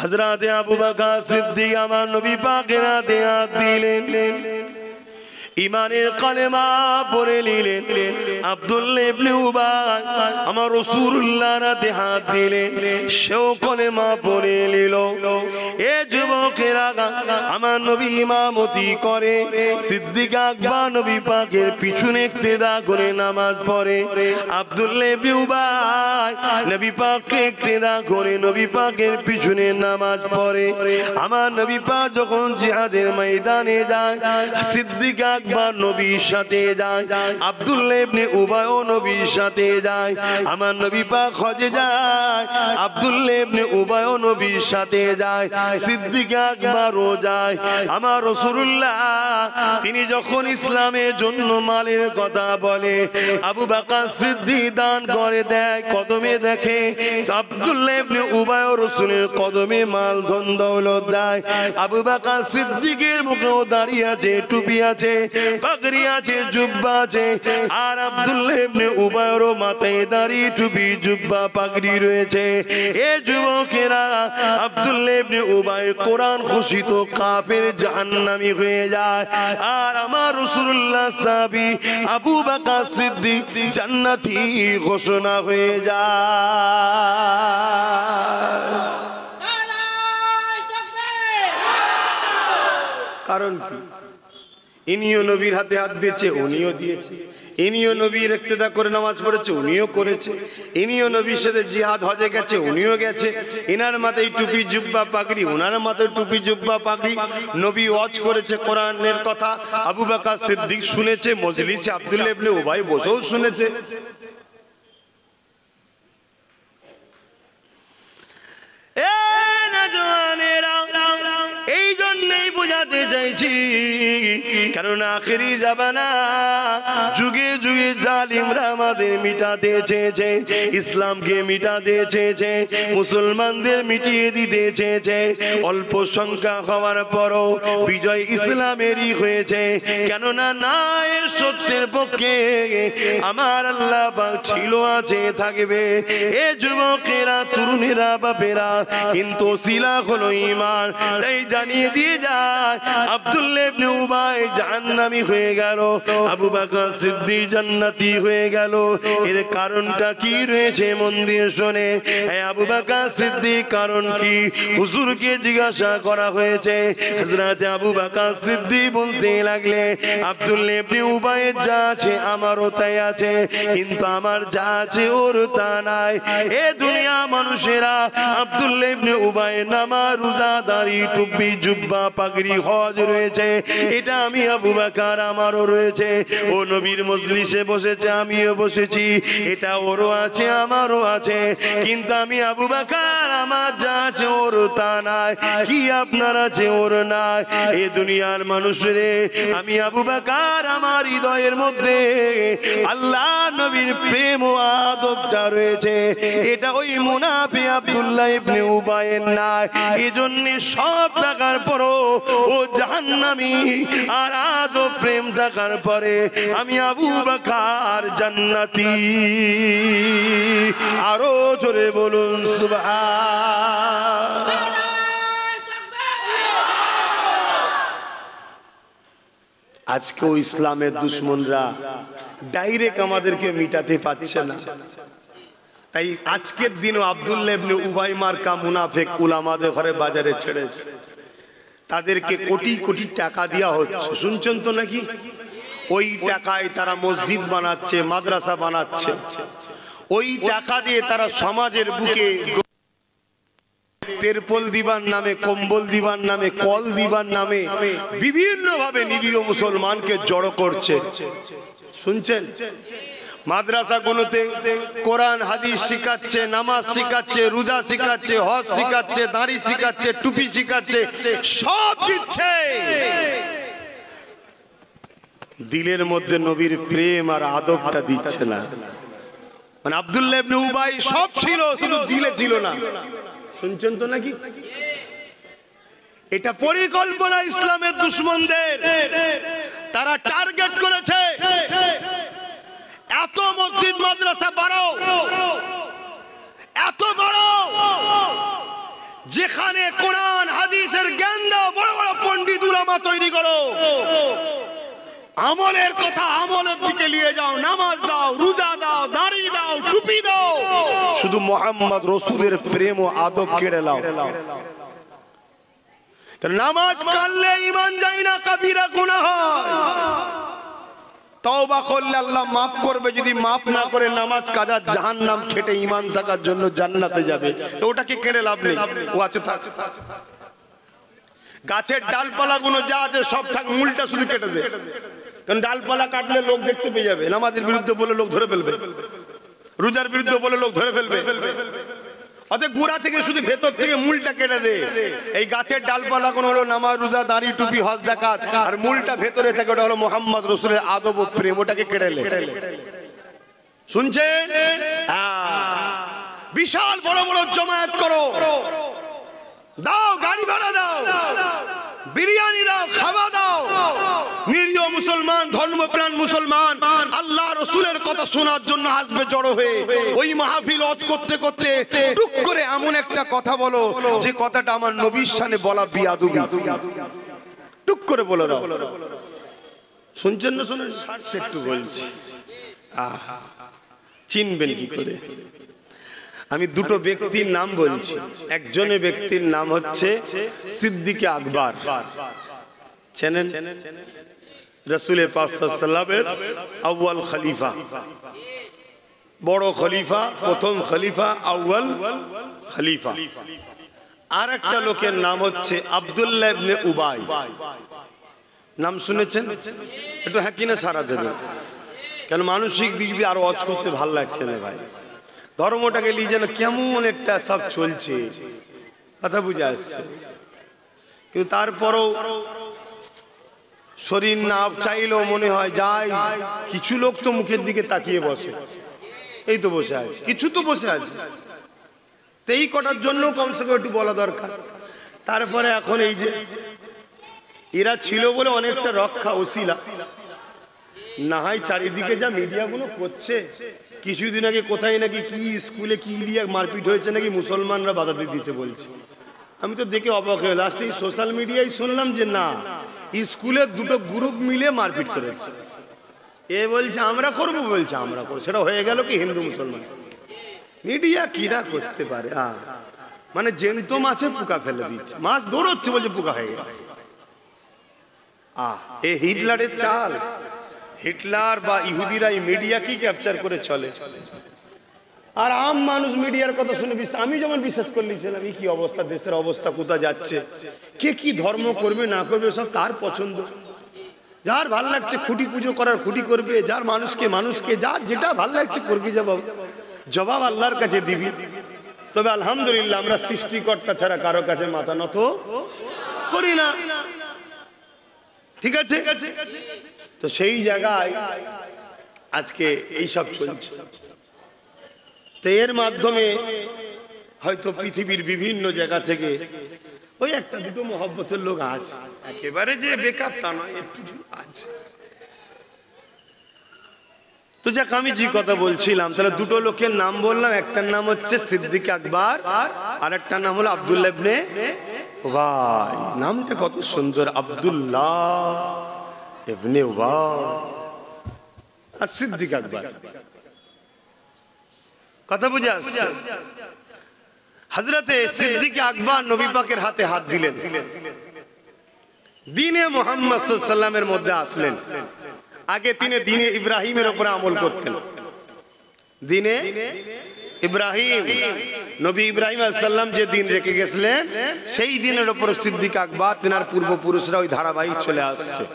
হযরত আবু বকর সিদ্দিক আমার নবী পাকের হাতে হাত দিলেন, ইমানের কালেমা পড়ে নিলেন। আব্দুল্লাহ ইবনে উবাই আমার রাসূলুল্লাহর হাতে হাত দিলেন, সেও কালেমা পড়ে নিল। এ যুবকেরা, আমার নবী ইমামতি করে, সিদ্দিক আকবর নবী পাকের পিছনে ইক্তেদা করে নামাজ পড়ে। আব্দুল্লাহ ইবনে উবাই নবী পাককে ইক্তেদা করে নবী পাকের পিছনে নামাজ পড়ে। আমার নবী পাক যখন জিহাদের ময়দানে যায়, সিদ্দিক আকবর নবীর সাথে যায়, আব্দুল্লাহ ইবনে উবাইও নবীর সাথে যায়। আমার নবী পাক হজে যায়, আব্দুল্লাহ ইবনে উবাইও নবীর সাথে যায়, সিদ্দিক আকবরও যায়। আমার রাসূলুল্লাহ তিনি যখন ইসলামের জন্য মালের কথা বলে, আবু বকর সিদ্দিক দান করে দেয়, কদমে দেখে আব্দুল্লাহ ইবনে উবাইও রাসূলের কদমে মাল ধন দৌলত দেয়। আবু বকর সিদ্দিকের মুখেও দাড়ি আছে, টুপি আছে, পাগড়ি আছে, জুব্বা আছে। আর আব্দুল্লাহ ইবনে উবাইর মাথায় দাড়ি, টুপি, জুব্বা, পাগড়ি রয়েছে। এ যুবকেরা, আব্দুল্লাহ ইবনে উবাই কোরআন ঘোষিত কাফের, জাহান্নামী হয়ে যায়। আর আমার রাসূলুল্লাহ সাহাবী আবু বকর সিদ্দিক জান্নাতি ঘোষণা হয়ে যায়। কারণ কি? ইনিও নবীর হাতে হাত দিয়েছে, উনিও দিয়েছে। ইনিও নবীর ইক্তেদা করে নামাজ পড়েছে, উনিও করেছে। ইনিও নবীর সাথে জিহাদ হজে গেছে, উনিও গেছে। ইনার মাথায় টুপি, জুব্বা, পাগড়ি, ওনার মাথায় টুপি, জুব্বা, পাগড়ি। নবী ওয়াজ করেছে কোরআনের কথা, আবু বকর সিদ্দিক শুনেছে, মজলিসে আব্দুল্লাহ ইবনে উবাই বসেও শুনেছে। এই জন্যই বোঝাতে চাইছি, কারণ আখেরি জামানা, যুগে যুগে জালিমরা আমাদের মিটাতে চেয়েছে, ইসলামকে মিটাতে চেয়েছে, মুসলমানদের মিটিয়ে দিতে চেয়েছে। অল্প সংখ্যা হওয়ার পরও বিজয় ইসলামেরই হয়েছে। কেননা না, এর সত্যের পক্ষে আমার আল্লাহ পাক ছিল, আছে, থাকবে। এ যুবকেরা, তরুণেরা, বাপেরা, কিন্তু সিলা হলো ঈমান। তাই জানিয়ে দিয়ে যায়, আব্দুল্লাহ ইবনে উবাই জাহান্নামী হয়ে গেল, আবু বকর সিদ্দিক জান্নাতি হয়ে গেল। এর কারণটা কি রয়েছে মন দিয়ে শোনে। আবু বকর সিদ্দিক কারণ কি? হুজুরকে জিজ্ঞাসা করা হয়েছে। হযরত আবু বকর সিদ্দিক বলতে লাগলে, আব্দুল্লাহ ইবনে উবাইয়ের যা আছে আমারও তাই আছে, কিন্তু আমার যা আছে ওর তা নাই। এ দুনিয়া মানুষেরা, আব্দুল্লাহ ইবনে উবাইয়ের নামাজ, রোজা, দাড়ি, টুপি, জুব্বা, পাগড়ি, হজ রয়েছে। এটা আমি আবু বকর আমারও রয়েছে। ও নবীর মজলিসে বসেছে, আমিও বসেছি। এটা ওরও আছে, আমারও আছে। কিন্তু আমি আবু বকর, আমার যা আছে ওর তা নাই। কি আপনার আছে ওর নাই? এ দুনিয়ার মানুষরে, আমি আবু বকর, আমার হৃদয়ের মধ্যে আল্লাহ নবীর প্রেম ও আদবটা রয়েছে। এটা ওই মুনাফিক আব্দুল্লাহ ইবনে উবাইয়ের নাই। এজন্য সব থাকার পরও ও জাহান্নামী, আর আদব প্রেম থাকার পরে আমি আবু বকর জান্নাতি। আরো জোরে বলুন সুবহান। আজকেও ইসলামের দুশমনরা ডাইরেক্ট আমাদেরকে মিটাতে পারছে না। তাই আজকের দিনও আব্দুল্লাহ ইবনে উবাই মার্কা মুনাফিক উলামাদের ঘরে বাজারে ছেড়েছে। তাদেরকে কোটি কোটি টাকা দেওয়া হচ্ছে, শুনছেন তো নাকি? ওই টাকায় তারা মসজিদ বানাচ্ছে, মাদ্রাসা বানাচ্ছে। ওই টাকা দিয়ে তারা সমাজের বুকে তেরপল দিবার নামে, কম্বল দিবার নামে, কল দিবার নামে বিভিন্ন ভাবে নিরীহ মুসলমানকে জড়ো করছে। শুনছেন? মাদ্রাসাগুলোতে কোরআন হাদিস শিখাচ্ছে, নামাজ শিখাচ্ছে, রোজা শিখাচ্ছে, হজ শিখাচ্ছে, দাড়ি শিখাচ্ছে, টুপি শিখাচ্ছে, সব দিচ্ছে। দিলের মধ্যে নবীর প্রেম আর আদবটা দিচ্ছে না। মানে আব্দুল্লাহ ইবনে উবাই সব ছিল, শুধু দিলে ছিল না। শুনছেন তো নাকি? এটা পরিকল্পনা ইসলামের দুশমনদের। তারা টার্গেট করেছে, এত মসজিদ মাদ্রাসা বাড়াও, এত বড় যেখানে কোরআন হাদিসের জ্ঞান দাও, বড় বড় পণ্ডিত উলামা তৈরি করো, আমলের কথা আমলের দিকে নিয়ে যাও, নামাজ দাও, রোজা দাও, দাড়ি দাও, টুপি দাও, শুধু মুহাম্মদ রাসূলের প্রেম ও আদব কেড়ে নাও। নামাজ কাটলে ঈমান যায় না, কবিরা গুনাহ হয়। তওবা করলে আল্লাহ মাফ করবে, যদি মাফ না করে নামাজ কাজা জাহান্নাম খেটে ঈমান থাকার জন্য জান্নাতে যাবে। তো ওটাকে কেড়ে লাভ নেই, ও আছে থাক। গাছের ডালপালা গুলো যা আছে সব থাক, মূলটা শুধু কেটে দে, কারণ ডালপালা কাটলে লোক দেখতে পেয়ে যাবে। নামাজের বিরুদ্ধে বলে লোক ধরে ফেলবে, রোজার বিরুদ্ধে বলে লোক ধরে ফেলবে। অতএব গোড়া থেকে শুধু ভেতর থেকে মূলটা কেটে দে। এই গাছের ডালপালা কোন হলো নামাজ, রোজা, দাড়ি, টুপি, হজ, যাকাত, আর মূলটা ভেতরে থেকে ওটা হলো মুহাম্মদ রাসূলের আদব ও প্রেম, ওটাকে কেটে লে। শুনছেন? বিশাল বড় বড় জমায়েত করো, দাও গাড়ি ভাড়া দাও, বিরিয়ানি দাও, খাওয়া দাও। নিরীহ মুসলমান, ধর্মপ্রাণ মুসলমান আল্লাহ রাসূলের কথা শোনার জন্য আসবে জড়ো হয়ে। ওই মাহফিল ওয়াজ করতে করতে টুক করে এমন একটা কথা বলো যে কথাটা আমার নবীর শানে বলা বিয়াদবি, টুক করে বলে দাও। শুনছেন না? শুনুন, স্বার্থে একটু বলছি, চিনবেন কি করে? আমি দুটো ব্যক্তির নাম বলছি। একজনের ব্যক্তির নাম হচ্ছে সিদ্দিক আকবর, চেনেন? রাসূল পাক সাল্লাল্লাহু আলাইহি ওয়াসাল্লামের আউয়াল খলিফা, বড় খলিফা, প্রথম খলিফা, আউয়াল খলিফা। আর একটা লোকের নাম হচ্ছে আব্দুল্লাহ ইবনে উবাই। নাম শুনেছেন? একটু হ্যাঁ কিনা সারা দেবে, কেন মানসিক দিক দিয়ে আরো ওয়াজ করতে ভালো লাগছে না ভাই। ধর্মটাকে নিয়ে যেন কেমন একটা সব চলছে, কথা বুঝে আসছে। কিন্তু তারপরও শরীর না চাইলেও মনে হয় যাই। কিছু লোক তো মুখের দিকে তাকিয়ে বসে, এই তো বসে আছে, কিছু তো বসে আছে, এই কটার জন্য কমসে কম একটু বলা দরকার। তারপরে এখন এই যে এরা ছিল বলে অনেকটা রক্ষা ওসিলা, না হয় চারিদিকে যা মিডিয়াগুলো করছে। কিছুদিন আগে কোথায় নাকি কি স্কুলে কি নিয়ে মারপিট হয়েছে, নাকি মুসলমানরা বাধা দিয়ে দিয়েছে বলছে। আমি তো দেখে অবাক হয়ে লাস্টে সোশ্যাল মিডিয়ায় শুনলাম যে না, স্কুলে দুটো গ্রুপ মিলে মারপিট করেছে। এ বলছে আমরা করবো, বলছে আমরা করবো। সেটা হয়ে গেল কি হিন্দু মুসলমান। মিডিয়া কিরা করতে পারে, মানে জ্যান্ত মাছে পোকা ফেলে দিচ্ছে, মাছ দৌড়চ্ছে বলছে পোকা হয়ে গেছে। এ হিটলারের চাল। হিটলার বা ইহুদিরা এই মিডিয়া কি ক্যাপচার করে চলে, আর আম মানুষ মিডিয়ার কথা শুনে আমি যেমন বিশ্বাস করে নিয়েছিলাম। এই কি অবস্থা, দেশের অবস্থা কোথায় যাচ্ছে, কে কি ধর্ম করবে না করবে সব তার পছন্দ। যার ভাল লাগছে খুঁটি পুজো করার খুঁটি করবে, যার মানুষকে যার যেটা ভাল লাগছে করবি, জবাব আল্লাহর কাছে দিবি। তবে আলহামদুলিল্লাহ আমরা সৃষ্টিকর্তা ছাড়া কারো কাছে মাথা নত করি না, ঠিক আছে? তো সেই জায়গায় আজকে এই সব চলছে। তো এর মাধ্যমে হয়তো পৃথিবীর বিভিন্ন জায়গা থেকে ওই একটা দুটো মহব্বতের লোক আছে, একেবারে যে বেকার তা নয়, একটু আছে। তো যাক, আমি যে কথা বলছিলাম, তাহলে দুটো লোকের নাম বললাম। একটার নাম হচ্ছে সিদ্দিক আকবর, আর একটার নাম হলো আব্দুল্লাহ ইবনে উবাই। নামটা কত সুন্দর, আব্দুল্লাহ ইবনে উবাই আর সিদ্দিক আকবর। কথা বুঝে আসছে? হযরতে সিদ্দিক আকবর নবী পাকের হাতে হাত দিলেন, দ্বীনে মুহাম্মদ সাল্লাল্লাহু আলাইহি ওয়াসাল্লামের মধ্যে আসলেন। আগে তিনি দ্বীনে ইব্রাহিমের উপর আমল করতেন। দ্বীনে ইব্রাহিম, নবী ইব্রাহিম আলাইহিস সালাম যে দিন রেখে গেছিলেন, সেই দিনের উপর সিদ্দিক আকবর তিনার পূর্বপুরুষরা ওই ধারাবাহিক চলে আসছে।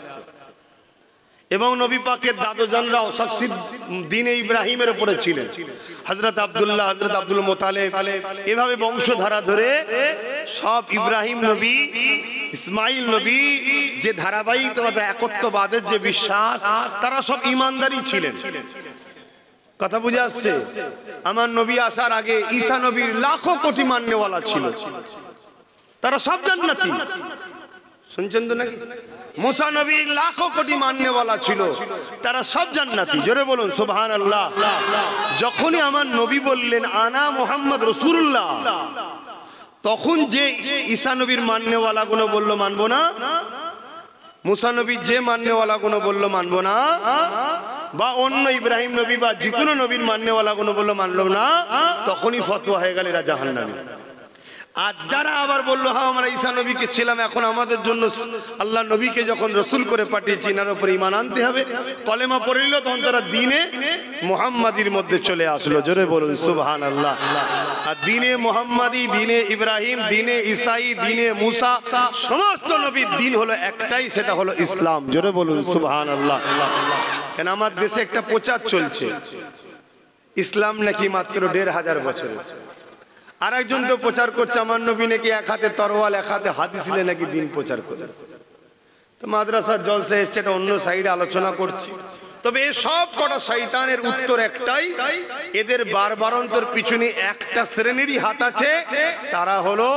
এবং নবী পাকের দাদুজানরাও সব দ্বীনে ইব্রাহিমের উপরে ছিলেন। হযরত আব্দুল্লাহ, হযরত আব্দুল মুতালিব, এভাবে বংশধারা ধরে সব ইব্রাহিম নবী, ইসমাইল নবী যে ধারাবাহিকতা, একত্ববাদের যে বিশ্বাস, তারা সব ঈমানদারী ছিলেন। কথা বুঝে আসছে? আমার নবী আসার আগে ঈসা নবীর লাখো কোটি মান্যওয়ালা ছিল, তারা সব জান্নাতি। শুনছেন তো নাকি? মুসা নবীর লাখো কোটি মান্যওয়ালা ছিল, তারা সব জান্নাতি। জোরে বলুন সুবহানাল্লাহ। যখনই আমার নবী বললেন আনা মুহাম্মদ রাসূলুল্লাহ, তখন যে ঈসা নবীর মাননেওয়ালা গুলো বললো মানবো না, মুসা নবী যে মাননেওয়ালা গুলো বললো মানবো না, বা অন্য ইব্রাহিম নবী বা যে কোনো নবীর মাননেওয়ালা গুলো বললো মানলো না, তখনই ফতোয়া হয়ে গেল এরা জাহান্নামী। আর যারা আবার বললো হ্যাঁ আমরা ঈসা নবীকে ছিলাম, এখন আমাদের জন্য আল্লাহ নবীকে যখন রসুল করে পাঠিয়েছি এনার উপর ঈমান আনতে হবে, কলেমা পড়ে নিল, তখন তারা দ্বীনে মুহাম্মাদির মধ্যে চলে আসলো। জোরে বলুন সুবহানাল্লাহ। আর দ্বীনে মুহাম্মাদি, দ্বীনে ইব্রাহিম, দ্বীনে ঈসাই, দ্বীনে মুসা, সমস্ত নবীর দ্বীন হলো একটাই, সেটা হলো ইসলাম। জোরে বলুন সুবহানাল্লাহ। কেন আমার দেশে একটা প্রচার চলছে ইসলাম নাকি মাত্র ১৫০০ বছরের। আর একজন তো প্রচার করছে আমার নবী নাকি এক হাতে তরোয়াল এক হাতে হাদিস নিয়ে নাকি দিন প্রচার করে। তো মাদ্রাসার জলসা এসছে, এটা অন্য সাইডে আলোচনা করছি। তবে এই সব কটা শয়তানের উত্তর একটাই, এদের বারবারন্তর পিছনে একটা শ্রেণীরই হাত আছে, তারা হলো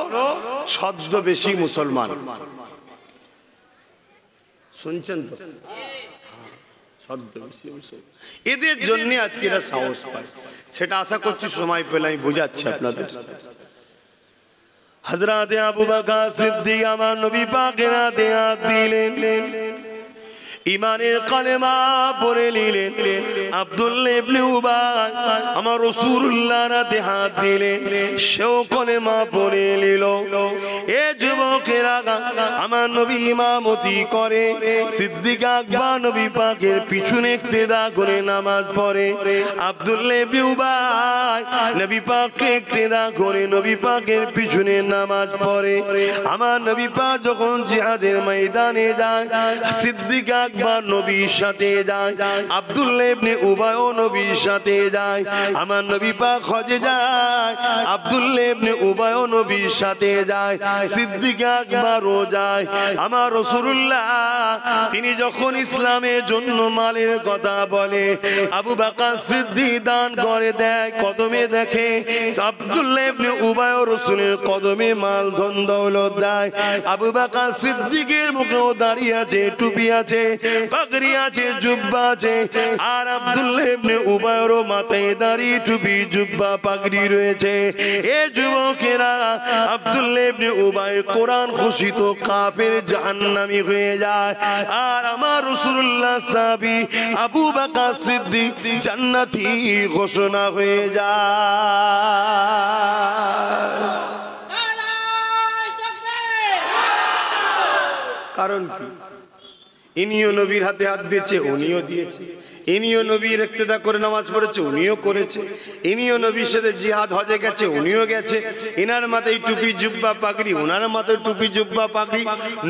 ছদ্মবেশী মুসলমান। শুনছেন তো? এদের জন্য আজকে এরা সাহস পায়, সেটা আশা করছি সময় পেলে আমি বোঝাচ্ছি আপনাদের। হযরত আবু বকর সিদ্দিক আমার নবী পাকের হাতে হাত দিলেন, ঈমানের কালেমা পড়ে নিলেন। আব্দুল্লাহ ইবনে উবাই আমার রাসূলুল্লাহর হাতে হাত দিলেন, সেও কালেমা পড়ে নিল। এ যুবকেরা আমার নবী ইমামতি করে, সিদ্দিক আকবর নবী পাকের পিছনে ইক্তেদা করে নামাজ পড়ে। আব্দুল্লাহ ইবনে উবাই নবী পাককে ইক্তেদা করে নবী পাকের পিছনে নামাজ পড়ে। আমার নবী পাক যখন জিহাদের ময়দানে যায়, সিদ্দিক আকবর নবীর সাথে যায়, আব্দুল্লাহ ইবনে উবাইও নবীর সাথে যায়। আমার নবী পাক হজে যায়, আব্দুল্লাহ ইবনে উবাইও নবীর সাথে যায়, সিদ্দিক আকবরও যায়। আমার রাসূলুল্লাহ তিনি যখন ইসলামের জন্য মালের কথা বলে, আবু বকর সিদ্দিক দান করে দেয়, কদমে দেখে আব্দুল্লাহ ইবনে উবাইও রাসূলের কদমে মাল ধন দৌলত দেয়। আবু বকর সিদ্দিকের মুখেও দাড়ি আছে, টুপি আছে, পাগড়ি আছে, জুব্বা আছে। আর আব্দুল্লাহ ইবনে উবাইর মাথায় দাড়ি, টুপি, জুব্বা, পাগড়ি রয়েছে। এ যুবকেরা, আব্দুল্লাহ ইবনে উবাই কোরআন ঘোষিত কাফের, জাহান্নামী হয়ে যায়। আর আমার রাসূলুল্লাহ সাহাবী আবু বকর সিদ্দিক জান্নাতি ঘোষণা হয়ে যায়। কারণ কি? ইনিও নবীর হাতে হাত দিয়েছে, উনিও দিয়েছে। ইনিও নবীর ইক্তেদা করে নামাজ পড়েছে, উনিও করেছে। ইনিও নবীর সাথে জিহাদ হজে গেছে, উনিও গেছে। ইনার মাথায় টুপি, জুব্বা, পাগড়ি, ওনার মাথায় টুপি, জুব্বা, পাগড়ি।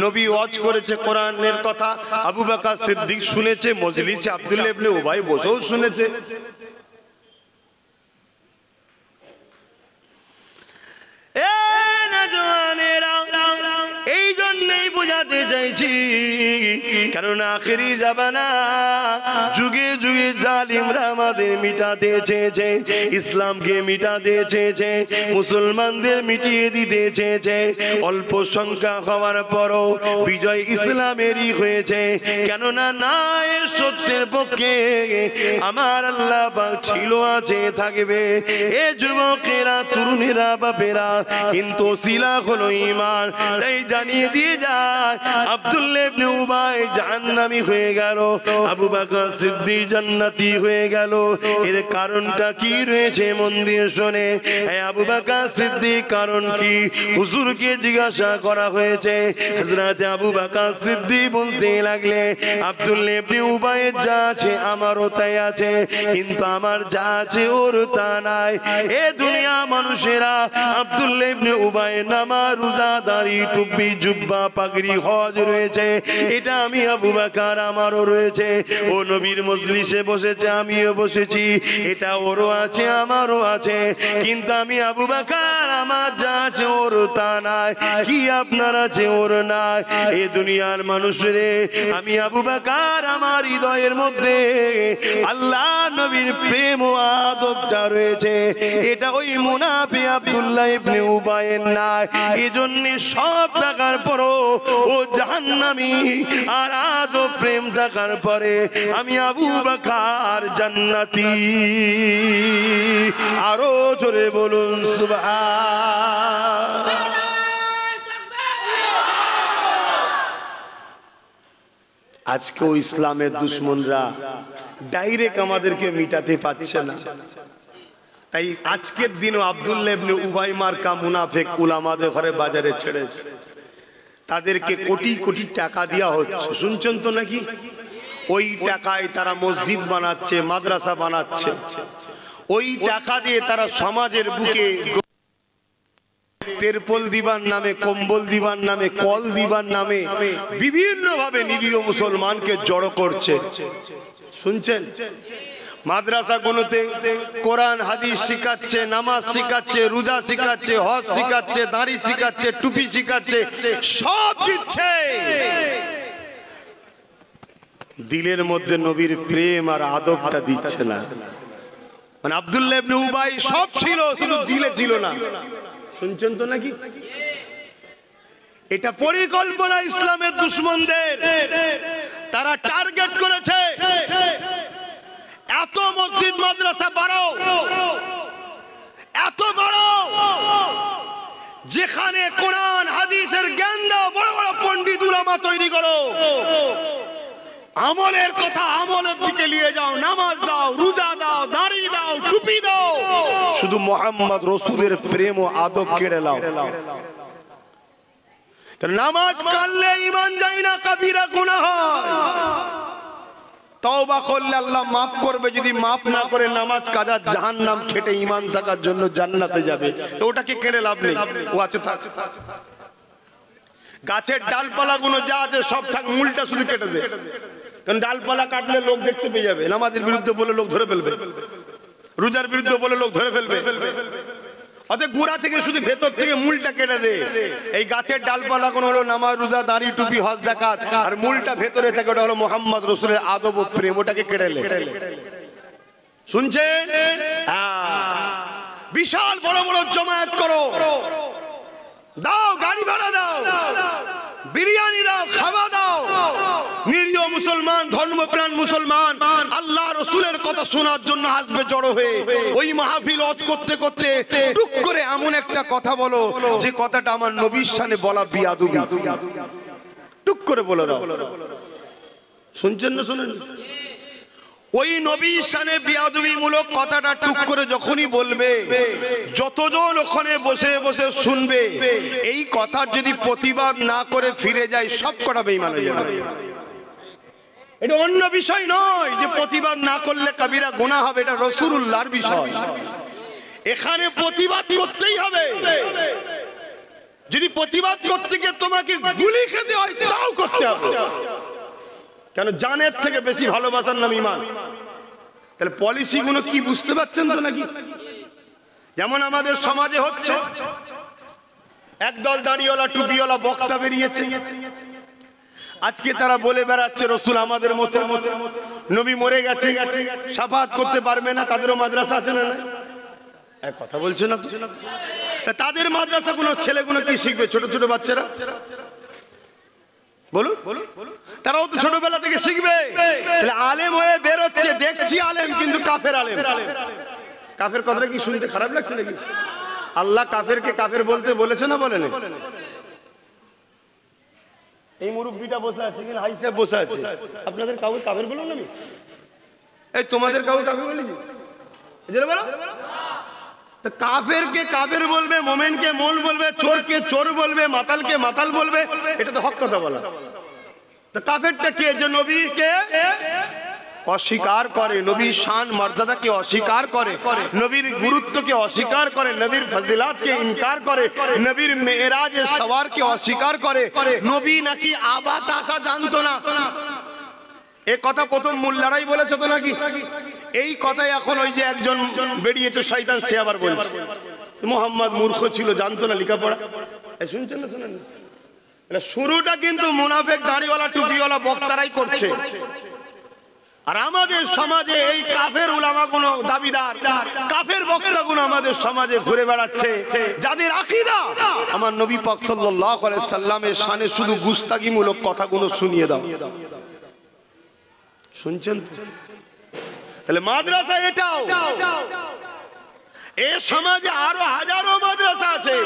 নবী ওয়াজ করেছে কোরআনের কথা, আবু বকর সিদ্দিক শুনেছে, মজলিসে আব্দুল্লাহ ইবনে উবাই বসেও শুনেছে। এই জন্যই বোঝাতে চাইছি, কারণ আখেরি জামানা যুগে যুগে জালিমরা আমাদের মিটাতে চেয়েছে, ইসলামকে মিটাতে চেয়েছে, মুসলমানদের মিটিয়ে দিতে চেয়েছে। অল্প সংখ্যা হওয়ার পরও বিজয় ইসলামেরই হয়েছে। কেননা না, এর সত্যের পক্ষে আমার আল্লাহ পাক ছিল, আছে, থাকবে। এ যুবকেরা, তরুণেরা, বাপেরা, কিন্তু সিলা হলো ঈমান। তাই জানিয়ে দিয়ে যায়, আব্দুল্লাহ ইবনে উবাই জাহান্নামী হয়ে গেল, আবু বকর সিদ্দিক জান্নাতি হয়ে গেল। এর কারণটা কি রয়েছে মন দিয়ে শোনে। আবু বকর সিদ্দিক কারণ কি? হুজুরকে জিজ্ঞাসা করা হয়েছে। হযরত আবু বকর সিদ্দিক বলতে লাগলে, আব্দুল্লাহ ইবনে উবাইয়ের যা আছে আমারও তাই আছে, কিন্তু আমার যা আছে ওর তা নাই। এ দুনিয়া মানুষেরা আব্দুল্লাহ ইবনে উবাইয়ের নামাজ, রোজা, দাড়ি, টুপি, জুব্বা, পাগড়ি, হজ রয়েছে, এটা আমি আবু বকর আমারও রয়েছে। ও নবীর মজলিসে বসেছে, আমিও বসেছি, এটা ওরও আছে, আমারও আছে। কিন্তু আমি আবু বকর, আমার যা আছে ওর তা নাই। কি আপনার আছে ওর নাই? এ দুনিয়ার মানুষরে, আমি আবু বকর আমার হৃদয়ের মধ্যে আল্লাহ নবীর প্রেম ও আদবটা রয়েছে, এটা ওই মুনাফিক আব্দুল্লাহ ইবনে উবাইয়ের নাই। এজন্য সব টাকার পরও ও জাহান্নামী। আর আদব প্রেম থাকার পরে আমি আবু বকর জান্নাতি। আরো জোরে বলুন সুবহান। আজকেও ইসলামের দুশমনরা ডাইরেক্ট আমাদেরকে মিটাতে পারছে না। তাই আজকের দিনও আব্দুল্লাহ ইবনে উবাই মার্কা মুনাফিক উলামাদের ঘরে বাজারে ছেড়েছে, তাদেরকে কোটি কোটি টাকা দেওয়া হচ্ছে, শুনছেন তো নাকি? ওই টাকায় তারা মসজিদ বানাচ্ছে, মাদ্রাসা বানাচ্ছে, ওই টাকা দিয়ে তারা সমাজের বুকে তেরপল দিবার নামে, কম্বল দিবার নামে, কল দিবার নামে বিভিন্ন ভাবে নিরীহ মুসলমানকে জড়ো করছে, শুনছেন? মাদ্রাসাগুলোতে কোরআন হাদিস শিখাচ্ছে, নামাজ শিখাচ্ছে, রোজা শিখাচ্ছে, হজ শিখাচ্ছে, দাড়ি শিখাচ্ছে, টুপি শিখাচ্ছে, সব দিচ্ছে। দিলের মধ্যে নবীর প্রেম আর আদবটা দিচ্ছে না। মানে আব্দুল্লাহ ইবনে উবাই সব ছিল, শুধু দিলে ছিল না, শুনছেন তো নাকি? এটা পরিকল্পনা ইসলামের দুশমনদের। তারা টার্গেট করেছে এত মসজিদ মাদ্রাসা বাড়াও, এত বাড়াও, যেখানে কোরআন হাদিসের জ্ঞান দাও, বড় বড় পণ্ডিত উলামা তৈরি করো, আমলের কথা আমলের দিকে নিয়ে যাও, নামাজ দাও, রোজা দাও, দাড়ি দাও, টুপি দাও, শুধু মুহাম্মদ রাসূলের প্রেম ও আদব কেড়ে নাও। নামাজ কাটলে ঈমান যায় না, কবিরা গুনাহ হয়। তওবা করলে আল্লাহ মাফ করবে, যদি মাফ না করে নামাজ কাজা জাহান্নাম খেটে ঈমান থাকার জন্য জান্নাতে যাবে। তো ওটাকে কেড়ে লাভ নেই, ও আছে থাক। গাছের ডালপালা গুলো যা আছে সব থাক, মূলটা শুধু কেটে দে, কারণ ডালপালা কাটলে লোক দেখতে পেয়ে যাবে। নামাজের বিরুদ্ধে বলে লোক ধরে ফেলবে, রোজার বিরুদ্ধে বলে লোক ধরে ফেলবে। অতএব গোড়া থেকে শুধু ভেতর থেকে মূলটা কেটে দে। এই গাছের ডালপালা কোন হলো নামাজ, রোজা, দাড়ি, টুপি, হজ, যাকাত, আর মূলটা ভেতরে থেকে ওটা হলো মুহাম্মদ রাসূলের আদব ও প্রেম, ওটাকে কেটে লে। শুনছেন? বিশাল বড় বড় জমায়েত করো, দাও গাড়ি ভাড়া দাও, বিরিয়ানি দাও, খাওয়া দাও, নিরীহ মুসলমান, ধর্মপ্রাণ মুসলমান আল্লাহ রাসূলের কথা শোনার জন্য আসবে জড়ো হয়ে। ওই মাহফিল ওয়াজ করতে করতে টুক করে এমন একটা কথা বলো যে কথাটা আমার নবীর শানে বলা বিয়াদবি, টুক করে বলে দাও। শুনছেন না শুনেন? ওই নবীর শানে বিয়াদবি মূলক কথাটা টুক করে যখনই বলবে, যতজন ওখানে বসে বসে শুনবে, এই কথা যদি প্রতিবাদ না করে ফিরে যায়, সব কটা বেঈমান হয়ে যাবে। এটা অন্য বিষয় নয় যে প্রতিবাদ না করলে কবিরা গুনাহ হবে, এটা রাসূলুল্লাহর বিষয়। এখানে প্রতিবাদ করতেই হবে। যদি প্রতিবাদ করতে গিয়ে তোমাকে গুলি খেতে হয়, তাও করতে হবে। কেন? জানের থেকে বেশি ভালোবাসার নাম ঈমান। তাহলে পলিসি গুলো কি বুঝতে পারছেন তো নাকি? যেমন আমাদের সমাজে হচ্ছে, একদল দাড়িওয়ালা টুপিওয়ালা বক্তা বেরিয়েছে, আজকে তারা বলে বেড়াচ্ছে রাসূল আমাদের মতো, নবী মরে গেছে, শাফাআত করতে পারবে না, তাদেরও মাদ্রাসা আছে না? এক কথা বলছে না? তাদের মাদ্রাসাগুলো ছেলেগুলো কি শিখবে? ছোট ছোট বাচ্চারা, বলুন, তারাও তো ছোটবেলা থেকে শিখবে। তাহলে আলেম হয়ে বের হচ্ছে, দেখছি আলেম, কিন্তু কাফের আলেম। কাফের কথাটা কি শুনতে খারাপ লাগছে নাকি? আল্লাহ কাফেরকে কাফের বলতে বলেছে না বলেন? এই মুরব্বিটা বসে আছে, কিন্তু হাই সাহেব বসে আছে, আপনাদের কাউকে কাফের বলুন? আমি এই তোমাদের কাউকে কাফের বলি? কাফেরকে কাফের বলবে, মোমেনকে মোল বলবে, চোরকে চোর বলবে, মাতালকে মাতাল বলবে, এটা তো হক কথা বলা। তো কাফেরটা কে? যে নবীকে অস্বীকার করে, নবীর শান মর্যাদাকে অস্বীকার করে, নবীর গুরুত্বকে অস্বীকার করে, নবীর ফজিলাতকে ইনকার করে, নবীর মেরাজের সওয়ারকে অস্বীকার করে। নবী নাকি আবাতাসা জানতো না, এ কথা প্রথম মোল্লারাই বলেছে তো নাকি? এই কথাই এখন ওই যে একজন বেরিয়েছে শয়তান, সে আবার বলছে মুহাম্মদ মূর্খ ছিল, জানতো না লেখাপড়া। শুনছেন না? শুনেন? শুরুটা কিন্তু মুনাফিক দাড়িওয়ালা টুপিওয়ালা বক্তারাই করছে। আর আমাদের সমাজে এই কাফের উলামাগুলো দাবিদার, কাফের বক্তাগুলো আমাদের সমাজে ঘুরে বেড়াচ্ছে, যাদের আকীদা আমার নবী পাক সাল্লাল্লাহু আলাইহি সাল্লামের শানে শুধু গুস্তাগিমূলক কথাগুলো শুনিয়ে দাও। শুনছেন তো? তাহলে মাদ্রাসা এটাও, এই সমাজে আরো হাজারো মাদ্রাসা আছে।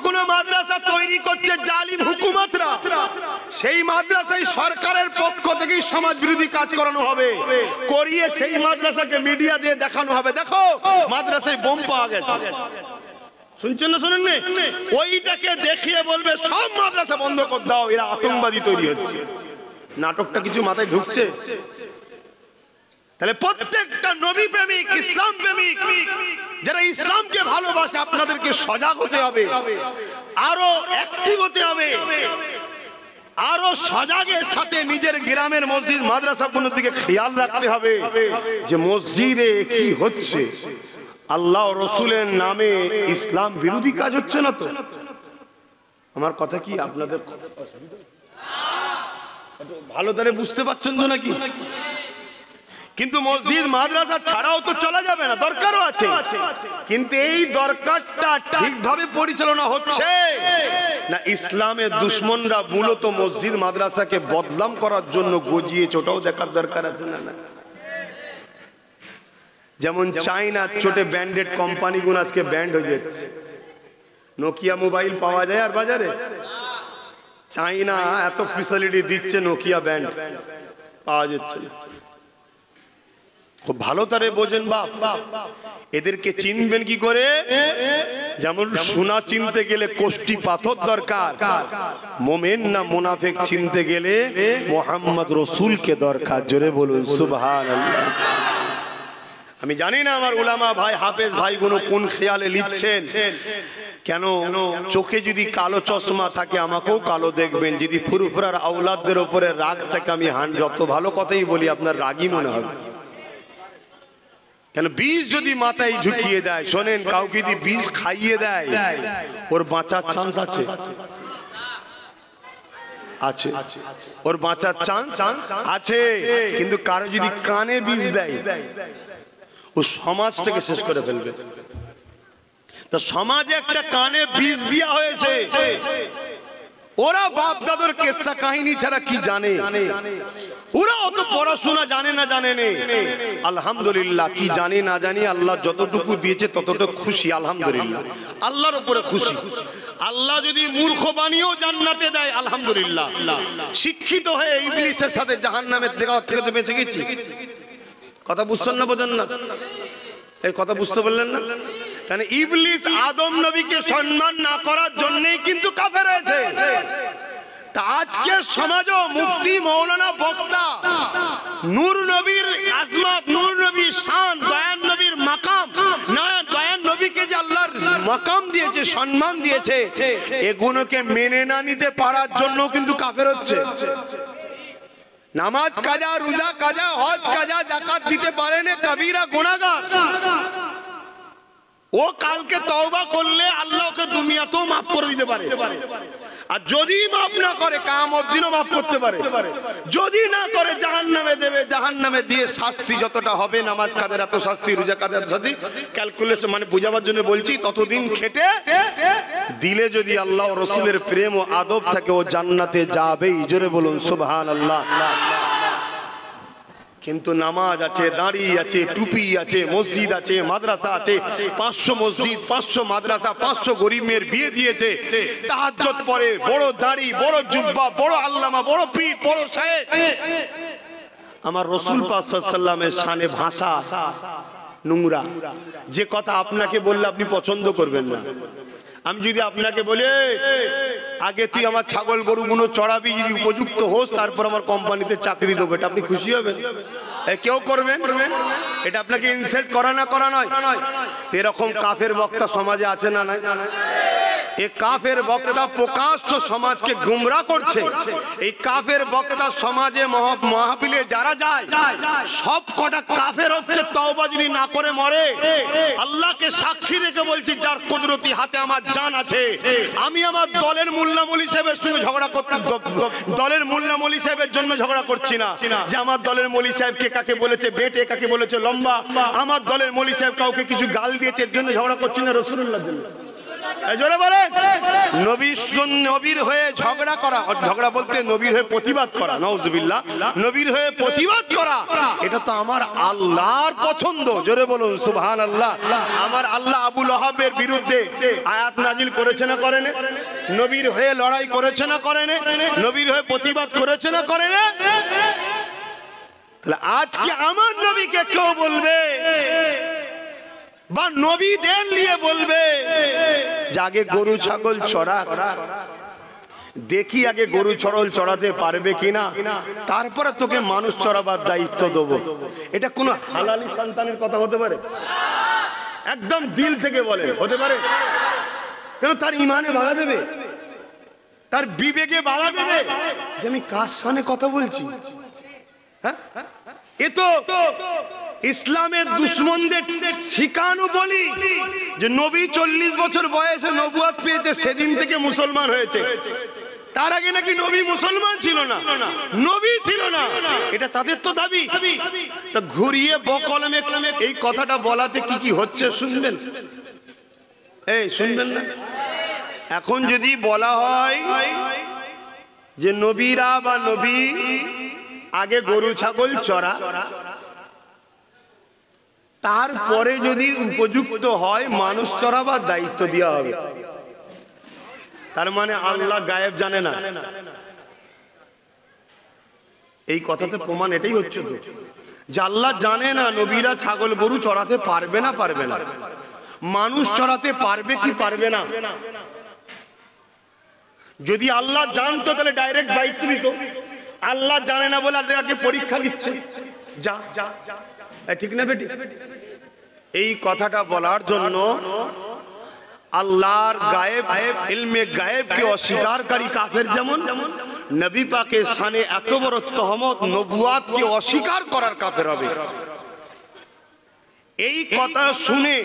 কোন মাদ্রাসা তৈরি করছে জালিম হুকুমতরা, সেই মাদ্রাসায় সরকারের পক্ষ থেকেই সমাজ বিরোধী কাজ করানো হবে, করিয়ে সেই মাদ্রাসাকে মিডিয়া দিয়ে দেখানো হবে, দেখো মাদ্রাসায় বোম পাওয়া গেছে। শুনছেন না শোনেন না? ওইটাকে দেখিয়ে বলবে সব মাদ্রাসা বন্ধ করে দাও, এরা আতঙ্কবাদী তৈরি হচ্ছে। নাটকটা কিছু মাথায় ঢুকছে? তাহলে প্রত্যেকটা নবী প্রেমিক, ইসলাম প্রেমিক, যারা ইসলামকে ভালোবাসে, আপনাদেরকে সজাগ হতে হবে, আরো অ্যাক্টিভ হতে হবে, আরো সজাগের সাথে নিজের গ্রামের মসজিদ মাদ্রাসাগুলোর দিকে খেয়াল রাখতে হবে যে মসজিদে কি হচ্ছে, আল্লাহ রসুলের নামে ইসলাম বিরোধী কাজ হচ্ছে না তো? আমার কথা কি আপনাদের ভালো করে বুঝতে পারছেন তো নাকি? কিন্তু মসজিদ মাদ্রাসা ছাড়াও তো চলা যাবে না, দরকারও আছে, কিন্তু এই দরকারটা ঠিকভাবে পরিচালনা হচ্ছে না? ইসলামের দুশমনরা মূলত মসজিদ মাদ্রাসাকে বদনাম করার জন্য গজিয়েছে, ওটাও দেখার দরকার আছে না? যেমন চাইনা ছোট ব্র্যান্ডেড কোম্পানিগুলো আজকে ব্যান্ড হয়ে যাচ্ছে। নোকিয়া মোবাইল পাওয়া যায় আর বাজারে? চাইনা এত ফ্যাসিলিটি দিচ্ছে, নোকিয়া ব্যান্ড পাওয়া যাচ্ছে। খুব ভালো তারে বোঝেন বাপ, এদেরকে চিনবেন কি করে? যেমন সোনা চিনতে গেলে কোষ্টি পাথর দরকার, মোমেন না মুনাফিক চিনতে গেলে মুহাম্মদ রাসূলকে দরকার। জোরে বলুন সুবহানাল্লাহ। আমি জানি না আমার উলামা ভাই, হাফেজ ভাইগুলো কোন খেয়ালে লিখছেন। কেন চোখে যদি কালো চশমা থাকে আমাকেও কালো দেখবেন, যদি ফুরফুরার আওলাদদের উপরে রাগ থাকে আমি যত ভালো কথাই বলি আপনার রাগই মনে হবে। কেন বিষ যদি মাথায় ঢুকিয়ে দেয়, শোনেন, কাউকে যদি বিষ খাইয়ে দেয় ওর বাঁচার চান্স আছে, আছে, ওর বাঁচার চান্স আছে। কিন্তু কারো যদি কানে বিষ দেয় ও সমাজটাকে শেষ করে ফেলবে। তো সমাজে একটা কানে বিষ দেওয়া হয়েছে, ওরা বাপ দাদুর কিস্সা কাহিনী ছাড়া কি জানে? ওরা অত পড়াশোনা জানে না, জানে না। আলহামদুলিল্লাহ, কি জানি না জানি আল্লাহ যতটুকু দিয়েছে ততটুকু খুশি, আলহামদুলিল্লাহ, আল্লাহর উপরে খুশি। আল্লাহ যদি মূর্খ বানিয়েও জান্নাতে দেয় আলহামদুলিল্লাহ। শিক্ষিত হয়ে ইবলিসের সাথে জাহান্নামের থেকে তো বেঁচে গেছি। কথা বুঝছেন না, বোঝেন না? এই কথা বুঝতে পারলেন না? কারণ ইবলিস আদম নবীকে সম্মান না করার জন্যই কিন্তু কাফের হয়েছে। তা আজকে সমাজও মুফতি মৌলানা বক্তা নূর নবীর আজমত, নূর নবীর শান, দয়ান নবীর মাকাম, দয়ান নবীকে যে আল্লাহর মাকাম দিয়েছে, সম্মান দিয়েছে, এগুলোকে মেনে না নিতে পারার জন্য কিন্তু কাফের হচ্ছে। নামাজ কাজা, রোজা কাজা, হজ কাজা, যাকাত দিতে পারে না, কবিরা গুনাহগার। ও কালকে তওবা করলে আল্লাহ ওকে দুনিয়াতেও মাফ করে দিতে পারে, আর যদি মাফ না করে কিয়ামত দিনও মাফ করতে পারে। যদি না করে জাহান্নামে দেবে, জাহান্নামে দিয়ে শাস্তি যতটা হবে, নামাজ কাদের এত শাস্তি, রোজা কাদের এত শাস্তি, ক্যালকুলেশন মানে বুঝাবার জন্য বলছি, ততদিন খেটে দিলে যদি আল্লাহ ও রাসূলের প্রেম ও আদব থাকে ও জান্নাতে যাবেই। জোরে বলুন সুবহানাল্লাহ। কিন্তু নামাজ আছে, দাড়ি আছে, টুপি আছে, মসজিদ আছে, মাদ্রাসা আছে, 500 মসজিদ, 500 মাদ্রাসা, 500 গরিব মেয়ের বিয়ে দিয়েছে, তাহাজ্জুদ পড়ে, বড় দাড়ি, বড় জুব্বা, বড় আল্লামা, বড় পীর, বড় শায়েখ। আমার রাসূল পাক সাল্লাল্লাহু আলাইহি ওয়াসাল্লামের শানে ভাষা নোংরা। যে কথা আপনাকে বললে আপনি পছন্দ করবেন না। আমি যদি আপনাকে বলি আগে তুই আমার ছাগল গরুগুলো চড়াবি, যদি উপযুক্ত হোস তারপর আমার কোম্পানিতে চাকরি দেবো, এটা আপনি খুশি হবেন? কেউ করবেন? এটা আপনাকে ইনসাল্ট করা না করা নয়? এরকম কাফের বক্তা সমাজে আছে না নাই? এই কাফের বক্তা প্রকাশ্য সমাজকে গুমরা করছে। এই কাফের বক্তা সমাজে মাহফিলে যারা যায় সব কটা কাফের হচ্ছে। তওবা যদি না করে মরে, আল্লাহকে সাক্ষী রেখে বলছি, যার কুদরতি হাতে আমার জান আছে, আমি আমার দলের মোল্লা মৌলভী সাহেবের সঙ্গে ঝগড়া করতে, দলের মোল্লা মৌলভী সাহেবের জন্য ঝগড়া করছি না যে আমার দলের মৌলভী সাহেব কে কাকে বলেছে বেটে, কাকে বলেছে লম্বা, আমার দলের মৌলভী সাহেব কাউকে কিছু গাল দিয়েছে এর জন্য ঝগড়া করছি না, রাসূলুল্লাহর জন্য। নবীর হয়ে ঝগড়া করা, ঝগড়া বলতে নবীর হয়ে প্রতিবাদ করা, নাউজুবিল্লাহ, নবীর হয়ে প্রতিবাদ করা, এটা তো আমার আল্লাহর পছন্দ। জোরে বলুন সুবহানাল্লাহ। আমার আল্লাহ আবু লাহাবের বিরুদ্ধে আয়াত নাজিল করেছে না করেন? নবীর হয়ে লড়াই করেছে না করেন? নবীর হয়ে প্রতিবাদ করেছে না করেন? তাহলে আজকে আমার নবীকে কেউ বলবে বা নবীদের নিয়ে বলবে যে আগে গরু ছাগল চড়া, দেখি আগে গরু ছাগল চড়াতে পারবে কিনা, তারপরে তোকে মানুষ চড়াবার দায়িত্ব দেবো, এটা কোন হালালি সন্তানের কথা হতে পারে? একদম দিল থেকে বলে হতে পারে? কেন তার ইমানে বাধা দেবে, তার বিবেকে বাধা দেবে যে আমি কার সামনে কথা বলছি? হ্যাঁ, এ তো ইসলামের দুশমনদের শিখানো বলি যে নবী 40 বছর বয়সে নবুয়ত পেয়েছে, সেদিন থেকে মুসলমান হয়েছে। তার আগে নাকি নবী মুসলমান ছিল না, নবী ছিল না, এটা তাদের তো দাবি। তা ঘুরিয়ে বকলমে এই কথাটা বলাতে কি কি হচ্ছে শুনবেন? এই শুনবেন না? এখন যদি বলা হয় যে নবীরা বা নবী আগে গরু ছাগল চড়া, তারপরে যদি উপযুক্ত হয় মানুষ চড়াবার দায়িত্ব দেওয়া হবে, তার মানে আল্লাহ গায়েব জানে না। এই কথাতে প্রমাণ এটাই হচ্ছে তো যে আল্লাহ জানে না নবীরা ছাগল গরু চড়াতে পারবে না, পারবে না, মানুষ চড়াতে পারবে কি পারবে না। যদি আল্লাহ জানতো তাহলে ডাইরেক্ট দায়িত্ব দিত। আল্লাহ জানে না বলে আল্লাহকে পরীক্ষা দিচ্ছে, যা যা, ঠিক না বেটি? এই কথাটা বলার জন্য আল্লাহর গায়েব, ইলমে গায়েবকে অস্বীকারী কাফের যেমন, নবী পাকের শানে এত বড় তহমত, নবুয়াতকে অস্বীকার করার কাফের হবে। এই কথা শুনে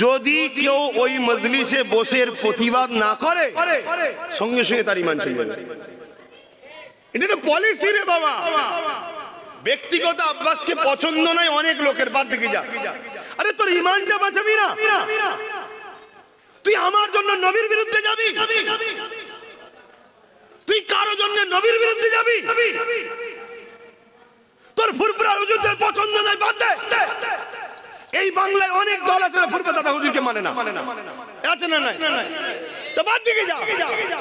যদি কেউ ওই মজলিসে বসে প্রতিবাদ না করে, সঙ্গে সঙ্গে তার ঈমান চলে যাবে। এটা তো পলিসি রে বাবা। ব্যক্তিগত আব্বাসকে পছন্দ নয় অনেক লোকের, বাদ দিকে যা। আরে তোর ঈমানটা বাঁচাবি না, তুই আমার জন্য নবীর বিরুদ্ধে যাবি? তুই কারো জন্য নবীর বিরুদ্ধে যাবি? তোর ফুরফুরা হুজুরদের পছন্দ নয়, বাদ দে। এই বাংলায় অনেক দল আছে ফুরফুরা দাদা হুজুরকে মানে না, আছে না নাই?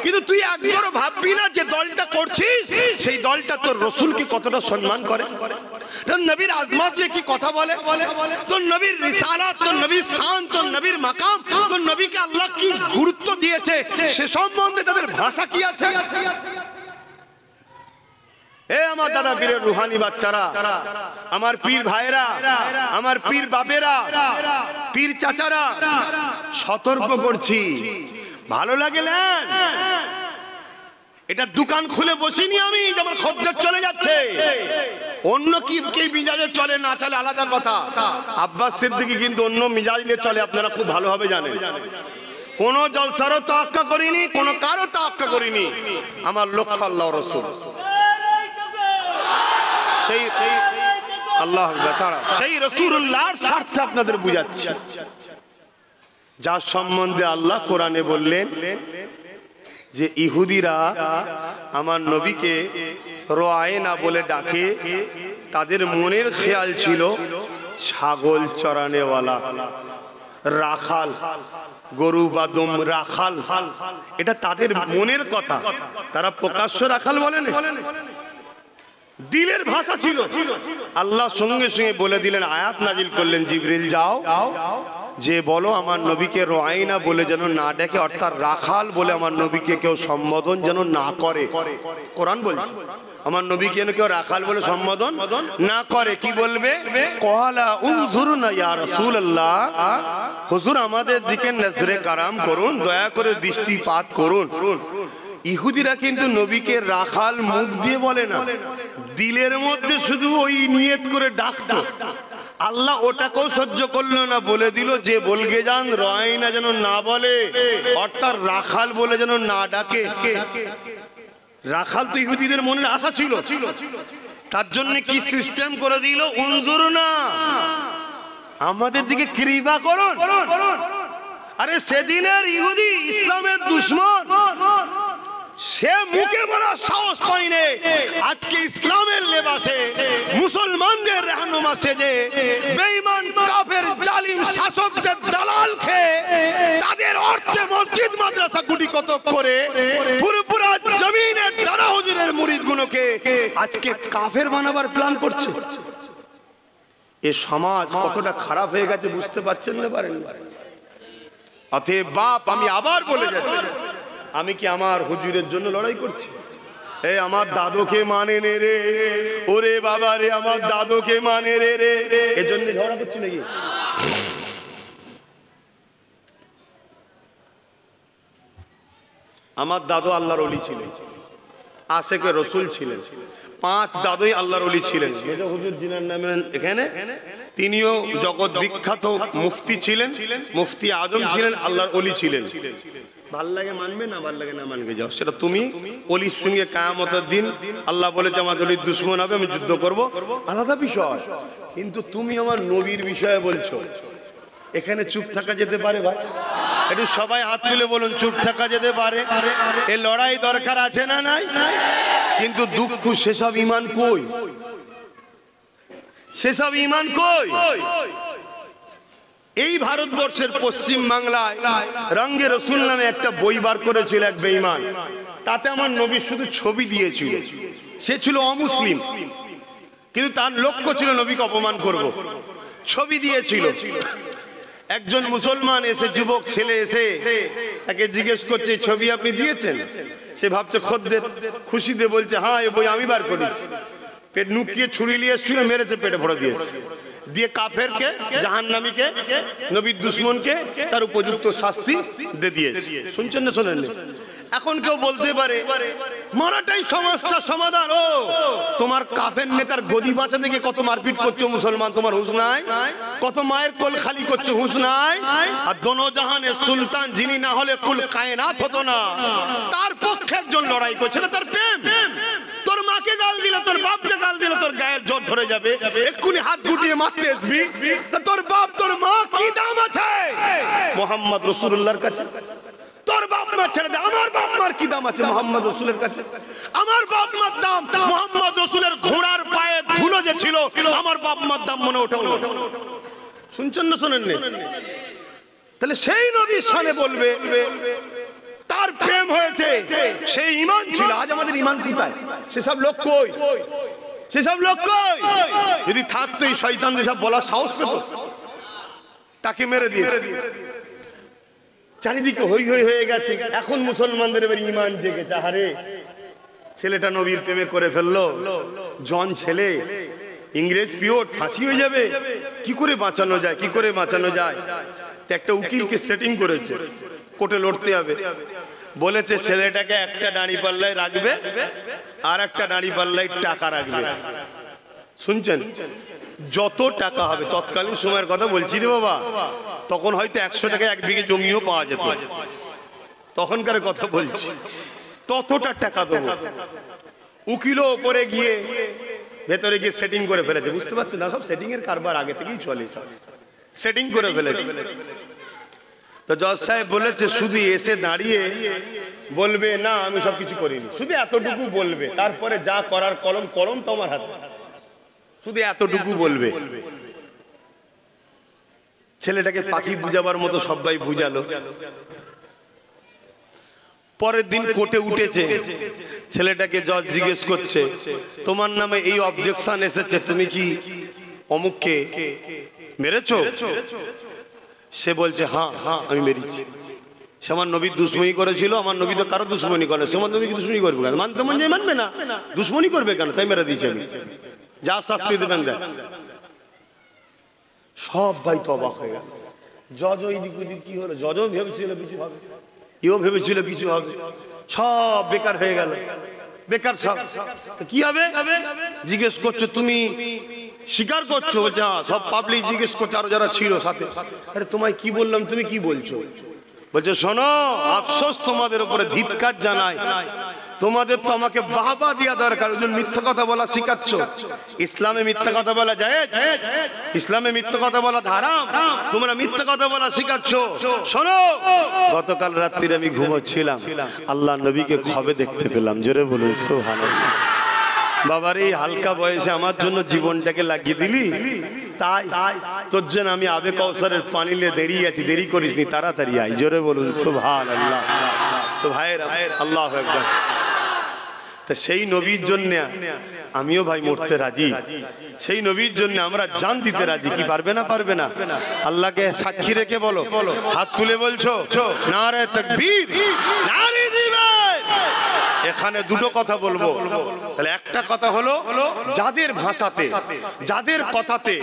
কিন্তু তুই একবারও ভাববি না যে দলটা করছিস সেই দলটা তোর রসুলকে কতটা সম্মান করে, তোর নবীর আজমাত নিয়ে কি কথা বলে, তোর নবীর রিসালাত, তোর নবীর শান, তোর নবীর মাকাম, তোর নবীকে আল্লাহ কি গুরুত্ব দিয়েছে সে সম্বন্ধে তাদের ভাষা কি আছে? এ আমার দাদা পীরের রুহানি বাচ্চারা, আমার পীর ভাইরা, আমার পীর বাপেরা, পীর চাচারা, সতর্ক করছি, ভালো লাগে না এটা দোকান খুলে বসিনি আমি যে আমার খদ্দের চলে যাচ্ছে, অন্য কি মিজাজে চলে না চলে আলাদা কথা। আব্বাস সিদ্দিকী কিন্তু অন্য মিজাজ নিয়ে চলে, আপনারা খুব ভালোভাবে জানেন। কোন জলসারও তাওয়াক্কা করিনি, কোন কারো তাওয়াক্কা করিনি, আমার লক্ষ্য আল্লাহ রাসূল। সেই আল্লাহ তাআলা সেই রাসূলুল্লাহর স্বার্থে আপনাদের বুঝাচ্ছি, যার সম্বন্ধে আল্লাহ কোরআনে বললেন যে ইহুদিরা আমার নবীকে রোয়ায়না বলে ডাকে, তাদের মনের খেয়াল ছিল ছাগল চরানেওয়ালা, রাখাল, গরু বা দম রাখাল, এটা তাদের মনের কথা। তারা প্রকাশ্য রাখাল বলেন, দিলের ভাষা ছিল। আল্লাহ সঙ্গে সঙ্গে বলে দিলেন, আয়াত নাজিল করলেন, জিবরিল যাও যে বলো আমার নবীকে রোয়াইনা বলে যেন না ডেকে, অর্থাৎ রাখাল বলে আমার নবীকে কেউ সম্বোধন যেন না করে। কোরআন বলছে আমার নবীকে যেন কেউ রাখাল বলে সম্বোধন না করে। কি বলবে? কওয়ালা উনজুরনা ইয়া রাসূলুল্লাহ, হুজুর আমাদের দিকে নজরে কারাম করুন, দয়া করে দৃষ্টিপাত করুন। ইহুদিরা কিন্তু নবীকে রাখাল মুখ দিয়ে বলে না, দিলের মধ্যে শুধু ওই নিয়ত করে ডাকতো। আল্লাহ ওটাকেও সহ্য করলো না, বলে দিল যে বলগে যান রয়না যেন না বলে, অর্থাৎ রাখাল বলে যেন না ডাকে। রাখাল তো ইহুদিদের মনের আশা ছিল, তার জন্য কি সিস্টেম করে দিল? উনজুরনা, আমাদের দিকে কৃপা করুন। আরে সেদিনের ইহুদি ইসলামের দুশমন, সে মুখে বলার সাহস পায়নি। আজকে ইসলামের লেবাসে মুসলমানদের रहनुमा সেজে বেঈমান কাফের জালিম শাসকদের দালাল খেয়ে তাদের অর্থে মসজিদ মাদ্রাসা গুটি কত করে পুরোপুরা জমিনে দাদা হুজুরের মুরিদগুলোকে আজকে কাফের বানাবার প্ল্যান করছে। এই সমাজ কতটা খারাপ হয়ে গেছে বুঝতে পারছেন না? পারেন? অতএব বাপ, আমি আবার বলে যাচ্ছি, আমি কি আমার হুজুরের জন্য লড়াই করছি? এই আমার দাদুকে মানে নে রে, ওরে বাবা রে আমার দাদুকে মানে রে রে, এজন্য ঝগড়া করছি নাকি? আমার দাদু আল্লাহর ওলি ছিলেন, আশেকে রসুল ছিলেন, 5 দাদুই আল্লাহর ওলি ছিলেন। মেজো হুজুর জিনার নামে এখানে, তিনিও জগৎ বিখ্যাত মুফতি ছিলেন, মুফতি আজম ছিলেন, আল্লাহর ওলি ছিলেন। ভাল লাগে মানবে, না ভাল লাগে না মানবে যাও, সেটা তুমি। ওলির সঙ্গে কিয়ামতের দিন আল্লাহ বলেছে আমার ওলির দুশমন হবে, আমি যুদ্ধ করব, আলাদা বিষয়। কিন্তু তুমি আমার নবীর বিষয়ে বলছো, এখানে চুপ থাকা যেতে পারে ভাই? একটু সবাই হাত তুলে বলুন, চুপ থাকা যেতে পারে? এই লড়াই দরকার আছে না নাই? কিন্তু দুঃখ, সেসব ঈমান কই? সেসব ঈমান কই? এই ভারতবর্ষের পশ্চিম বাংলায় রঙ্গে রসুল নামে একটা বই বার করেছিল এক বেঈমান, তাতে আমার নবীর শুধু ছবি দিয়েছিল। সে ছিল অমুসলিম, কিন্তু তার লক্ষ্য ছিল নবীকে অপমান করব। ছবি দিয়েছিল। একজন মুসলমান এসে, যুবক ছেলে এসে তাকে জিজ্ঞেস করছে, ছবি আপনি দিয়েছেন? সে ভাবছে খদ্দের, খুশিতে বলছে হ্যাঁ, এই বই আমি বার করেছি। পেট নুকিয়ে ছুরি নিয়ে এসেছিল, মেরেছে, পেটে ভরে দিয়েছে। দিয়ে কাফেরকে, জাহান্নামীকে, নবীর দুশমনকে তার উপযুক্ত শাস্তি দিয়ে দিয়েছে। শুনছেন না শোনেন? এখন কেউ বলতে পারে মারাটাই সমস্যার সমাধান। ও তোমার কাফের নেতার গদি বাঁচাতে গিয়ে কত মারপিট করছো মুসলমান, তোমার হুঁশ নাই? কত মায়ের কোল খালি করছো, হুঁশ নাই? আর দোনো জাহানের সুলতান যিনি না হলে কুল কায়নাত হতো না, তার পক্ষে একজন লড়াই করছে না, তার প্রেম। তোর মাকে গাল দিল, তোর বাপকে গাল দিল, তোর গায়ের জ্বর ধরে যাবে, এক্ষুনি হাত গুটিয়ে মারতে আসবি। তোর বাপ তোর মা কি দাম আছে মোহাম্মদ রাসূলুল্লাহর কাছে? তোর বাপ মা ছেড়ে দে, আমার বাপ মার কি দাম আছে মোহাম্মদ রাসূলের কাছে? আমার বাপ মার দাম মোহাম্মদ রাসূলের ঘোড়ার পায়ে ধুলো যে ছিল, আমার বাপ মার দাম মনে ওঠে না। শুনছেন না শোনেন? তাহলে সেই নবীর শানে বলবে তার প্রেম হয়েছে, সেই ঈমান ছিল। আজ আমাদের ঈমান কোথায়? সেসব লোক কই? সেসব লোক কই? যদি থাকতো এই শয়তান যেসব বলার সাহস পেত, তাকে মেরে দিয়ে। চারিদিকে হই হই হয়ে গেছে। এখন মুসলমানদের এবার ঈমান জেগেছে। আরে ছেলেটা নবীর প্রেমে করে ফেললো, জন ছেলে, ইংরেজ পিওর, ফাঁসি হয়ে যাবে। কি করে বাঁচানো যায়? কি করে বাঁচানো যায়? একটা উকিলকে সেটিং করেছে, কোর্টে লড়তে হবে। বলেছে ছেলেটাকে একটা দাঁড়ি পাল্লায় রাখবে, আর একটা দাঁড়ি পাল্লায় টাকা রাখবে। শুনছেন? যত টাকা হবে, তৎকালীন সময়ের কথা বলছি রে বাবা, তখন হয়তো 100 টাকা 1 বিঘে জমিও পাওয়া যেত, তখনকার কথা বলছি। ততটা টাকা দেবো। উকিলও উপরে গিয়ে ভেতরে গিয়ে সেটিং করে ফেলেছে। বুঝতে পারছো না? সব সেটিং এর কারবার আগে থেকেই চলে, সব সেটিং করে ফেলেছে। তো জজ সাহেব বলেছে শুধু এসে দাঁড়িয়ে বলবে না আমি সব কিছু করিনি, শুধু এতটুকু বলবে, তারপরে যা করার কলম কলম তোমার হাতে, শুধু এতটুকু বলবে। ছেলেটাকে পাখি বুঝাবার মতো সবাই বুঝালো। পরের দিন কোর্টে উঠেছে, ছেলেটাকে জজ জিজ্ঞেস করছে তোমার নামে এই অবজেকশন এসেছে, তুমি কি অমুককে মেরেছো? সে বলছে হ্যাঁ হ্যাঁ আমি মেরেছি। সে আমার নবীর দুশ্মনী করেছিল, আমার নবী তো কারো দুশ্মনী করে, সে আমার নবীকে দুশ্মনী করবে কেন? মানতে মন যায় মানবে না, দুশ্মনী করবে কেন? তাই মেরে দিয়েছি আমি, যা শাস্তি দেবেন দেন। সব ভাই তো অবাক হয়ে গেল। জজ ওইদিক ওইদিক কি হলো? জজও ভেবেছিল কিছু হবে, এও ভেবেছিল কিছু হবে, সব বেকার হয়ে গেল, বেকার সব। কি হবে? জিজ্ঞেস করছো, তুমি স্বীকার করছো? বলছে হ্যাঁ। সব পাবলিক জিজ্ঞেস করছে, আরো যারা ছিল সাথে, আরে তোমায় কি বললাম, তুমি কি বলছো? বলছে শোনো, আফসোস তোমাদের উপরে, ধিক্কার জানাই, তোমাদের তো আমাকে বাহবা দেওয়া দরকার, ওই জন্য মিথ্যা কথা বলা শিখাচ্ছ। ইসলামে মিথ্যা কথা বলা যায়? ইসলামে মিথ্যা কথা বলা হারাম, তোমরা মিথ্যা কথা বলা শিখাচ্ছ। শোনো, গতকাল রাত্রিরে আমি ঘুমোচ্ছিলাম, আল্লাহ নবীকে খবে দেখতে পেলাম। জোরে বলুন সুবহানাল্লাহ। বাবার এই হালকা বয়সে আমার জন্য জীবনটাকে লাগিয়ে দিলি, তাই তোর জন্য আমি আবে কাউসারের পানি নিয়ে দাঁড়িয়ে আছি, দেরি করিসনি, তাড়াতাড়ি আই। জোরে বলুন সুবহানাল্লাহ। তো ভাইয়েরা, আল্লাহু আকবার। তা সেই নবীর জন্য আমিও ভাই মরতে রাজি, সেই নবীর জন্য আমরা জান দিতে রাজি। কি পারবে না? পারবে না? আল্লাহকে সাক্ষী রেখে বলো, হাত তুলে বলছো নারে তাকবীর, নারে জিহাদ। এখানে দুটো কথা বলবো। তাহলে একটা কথা হলো, যাদের ভাষাতে, যাদের কথাতে,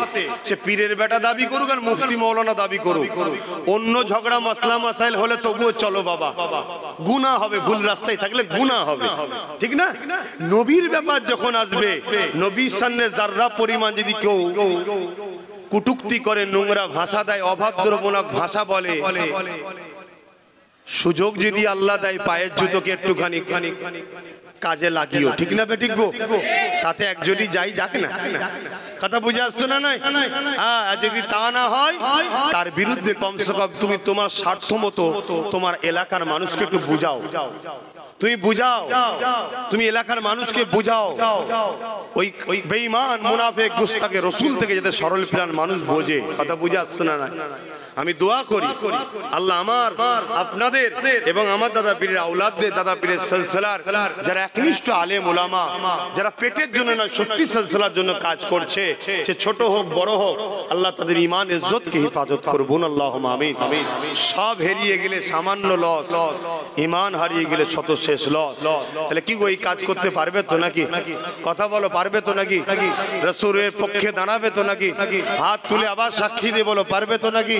সে পীরের বেটা দাবি করুক আর মুফতি মৌলানা দাবি করুক, অন্য ঝগড়া মাসলা মাসাইল হলে তবুও চলো বাবা, গুনাহ হবে, ভুল রাস্তায় থাকলে গুনাহ হবে, ঠিক না? নবীর ব্যাপার যখন আসবে, নবীর সামনে যাররা পরিমাণ যদি কেউ কুটুক্তি করে, নোংরা ভাষা দেয়, অভদ্রমূলক ভাষা বলে, সুযোগ যদি আল্লাহ দেয় পায়ের জুতোকে একটুখানি কাজে লাগিও, ঠিক না বেঠিক গো? তাতে একজনই যাই, যাক না, কথা বুঝে আসছে না? নাই হ্যাঁ, যদি তা না হয়, তার বিরুদ্ধে কমসে কম তুমি তোমার স্বার্থ মতো তোমার এলাকার মানুষকে একটু বুঝাও, তুমি বুঝাও, তুমি এলাকার মানুষকে বুঝাও। ওই বেঈমান মুনাফিক গুস্তাকে রসুল থেকে যাতে সরল প্রাণ মানুষ বোঝে, কথা বুঝে আসছে না? না, আমি দোয়া করি আল্লাহ আমার, আপনাদের এবং আমার দাদা পীরের আওলাদদের, দাদা পীরের সিলসিলার যারা একনিষ্ঠ আলেম ওলামা, যারা পেটের জন্য না সত্যি সিলসিলার জন্য কাজ করছে, সে ছোট হোক বড় হোক, আল্লাহ তাদের ঈমান ইজ্জতকে হেফাজত করুন, আল্লাহুম্মা আমিন। সব হারিয়ে গেলে সামান্য লস, ঈমান হারিয়ে গেলে শত শেষ লস। তাহলে কি গো, এই কাজ করতে পারবে তো নাকি? কথা বলো, পারবে তো নাকি? রাসূলের পক্ষে দাঁড়াবে তো নাকি? হাত তুলে আবার সাক্ষী দিয়ে বলো, পারবে তো নাকি?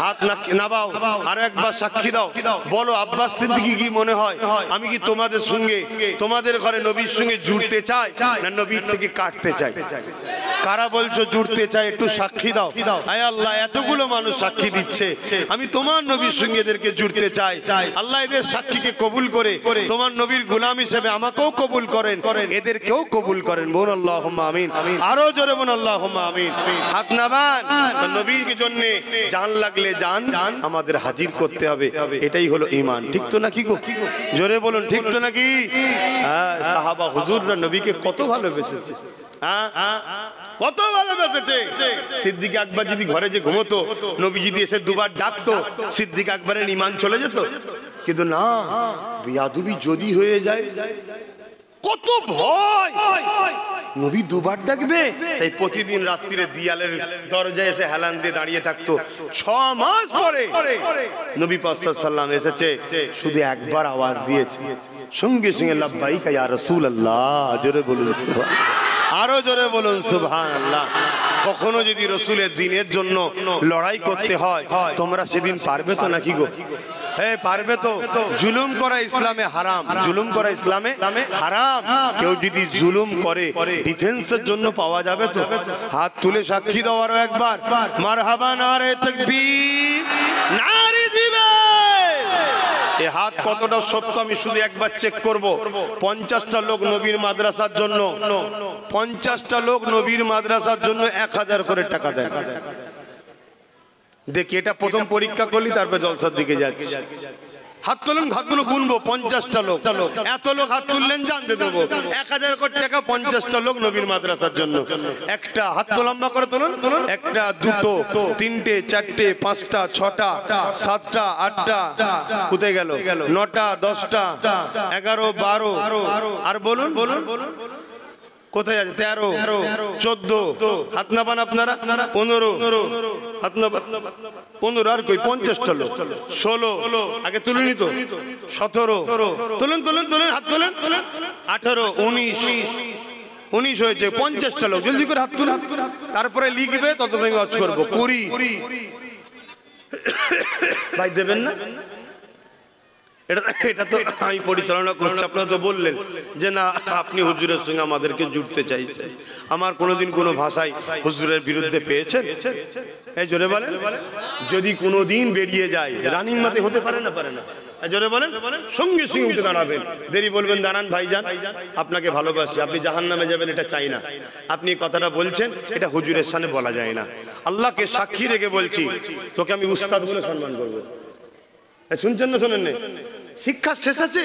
হাত নাবাও, আর একবার সাক্ষী দাও, বলো আব্বাস সিদ্দিকী কি মনে হয়, আমি কি তোমাদের সঙ্গে, তোমাদের ঘরে নবীর সঙ্গে জুড়তে চাই না নবীর থেকে কাটতে চাই? কারা বলছো জুড়তে চাই, একটু সাক্ষী দাও। আয় আল্লাহ, এতগুলো মানুষ সাক্ষী দিচ্ছে, আমি তোমার নবীর সঙ্গে এদেরকে জুড়তে চাই। আল্লাহ এদের সাক্ষীকে কবুল করে তোমার নবীর গোলাম হিসেবে আমাকেও কবুল করেন, এদেরকেও কবুল করেন। বলুন আল্লাহুম্মা আমিন। আরো জোরে বলুন আল্লাহুম্মা আমিন। হাত নামান, নবীর জন্য জান লাগলে জান আমাদের হাজির করতে হবে, এটাই হলো ঈমান, ঠিক তো নাকি গো? জোরে বলুন, ঠিক তো নাকি? হ্যাঁ, সাহাবা হুজুররা নবীকে কত ভালোবেসেছে, কত ভালোবেসেছে। সিদ্দিক আকবর যদি ঘরে যে ঘুমতো, নবী যদি এসে দুবার ডাকতো, সিদ্দিক আকবরের ঈমান চলে যেত। কিন্তু না, বিয়াদবি যদি হয়ে যায়, কত ভয়, নবী দুবার ডাকবে, তাই প্রতিদিন রাত্রিরে দিয়ালের দরজায় এসে হেলান দিয়ে দাঁড়িয়ে থাকতো। 6 মাস পরে নবী পাক সাল্লাল্লাহু আলাইহি ওয়াসাল্লাম এসেছে, শুধু একবার আওয়াজ দিয়েছে, সঙ্গে সঙ্গে লাব্বাইকা ইয়া রাসূলুল্লাহ। জোরে বলুন সুবহানাল্লাহ, আরো জোরে বলুন সুবহানাল্লাহ। কখনো যদি রসুলের দিনের জন্য লড়াই করতে হয়, তোমরা সেদিন পারবে তো নাকি গো? হ্যাঁ, পারবে তো? জুলুম করা ইসলামে হারাম, জুলুম করা ইসলামে হারাম। কেউ যদি জুলুম করে, ডিফেন্সের জন্য পাওয়া যাবে তো? হাত তুলে সাক্ষী দাও আরো একবার, মারহাবা, নারে তাকবীর, নারে জিহাদ। এই হাত কতটা সত্য আমি শুধু একবার চেক করব। 50টা লোক নবীর মাদ্রাসার জন্য, 50টা লোক নবীর মাদ্রাসার জন্য 1000 করে টাকা দেয়। দেখি, এটা প্রথম পরীক্ষা করলি, তারপর জলসার দিকে যাচ্ছি। হাত তুলুন, হাতগুলো গুনবো। 50টা লোক, এত লোক হাত তুললেন, জানতে দেবো 1000 কোটি টাকা 50টা লোক নবীর মাদ্রাসার জন্য। একটা হাত তো লম্বা করে তুলুন, একটা, দুটো, তিনটে, চারটে, 5টা, 6টা, 7টা, 8টা, কোথায় গেল? 9টা, 10টা, 11, 12, আর বলুন কোথায় আছে? 13, 14, হাত না পান আপনারা? 15, হাত না 15, আর কই 50টা লোক। 16, আগে তুলুনি তো। 17, তুলুন তুলুন তুলুন, হাত তুলুন। 18, 19 হয়েছে। 50টা লোক, জলদি করে হাত তুলুন। তারপরে লিখবে, ততক্ষণ আমি ওয়াজ করবো। 20 ভাই দেবেন না? এটা তো আমি পরিচালনা করছি, আপনারা তো বললেন যে না আপনি হুজুরের সঙ্গে আমাদেরকে জুড়তে চাইছেন। আমার কোনোদিন কোনো ভাষায় হুজুরের বিরুদ্ধে পেয়েছেন? এই জোরে বলেন। যদি কোনোদিন বেরিয়ে যায়, রানিং মাতে হতে পারে না? পারে না? জোরে বলেন। সঙ্গে সঙ্গে উঠে দাঁড়াবেন, দেরি বলবেন দাঁড়ান ভাইজান, আপনাকে ভালোবাসি, আপনি জাহান্নামে যাবেন এটা চাই না। আপনি কথাটা বলছেন, এটা হুজুরের সামনে বলা যায় না। আল্লাহকে সাক্ষী রেখে বলছি, তোকে আমি উস্তাদ বলে সম্মান করবো। শুনছেন না শোনেন? শিক্ষা শেষ আছে,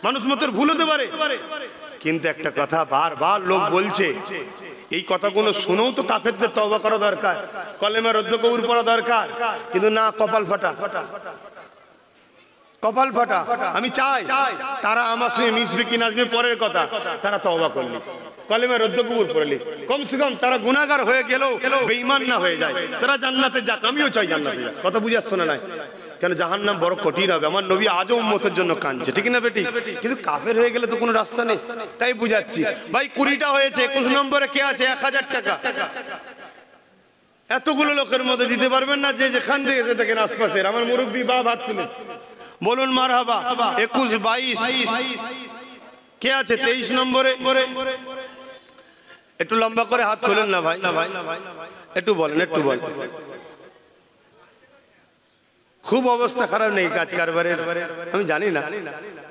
মানুষ মতের ভুল হতে পারে, কিন্তু একটা কথা বারবার লোক বলছে, এই কথাগুলো শুনেও তো কাফেরদের তওবা করা দরকার, কলেমা রদ্দ কবুল পড়া দরকার, কিন্তু না, কপাল ফাটা, কপাল ফাটা। আমি চাই তারা আমার সঙ্গে মিশবে কি নাচবে পরের কথা, তারা তওবা করলি, কলেমা রদ্দ কবুল পড়লি, কমসে কম তারা গুনাহগার হয়ে গেলেও বেঈমান না হয়ে যায়, তারা জান্নাতে যাক। আমিও চাই জান্নাতে যাক। কথা বুঝাচ্ছ না? নাই কেন? জাহান্নাম বড় কঠিন হবে। আমার নবী আজও উম্মতের জন্য কাঁদছে, ঠিক না বেটি? কিন্তু কাফের হয়ে গেলে তো কোনো রাস্তা নেই, তাই বুঝাচ্ছি। ভাই 20টা হয়েছে, 21 নম্বরে কে আছে? 1000 টাকা। এতগুলো লোকের মধ্যে দিতে পারবেন না? যে যেখান থেকে এসে থাকেন আশপাশের, আমার মুরব্বী বাপ হাত তুলে বলুন মারহাবা। 21, 22 কে আছে? 23 নম্বরে একটু লম্বা করে হাত তোলেন না ভাই, একটু বলেন, একটু বলেন। খুব অবস্থা খারাপ নেই কাজ কারবারের, আমি জানি না,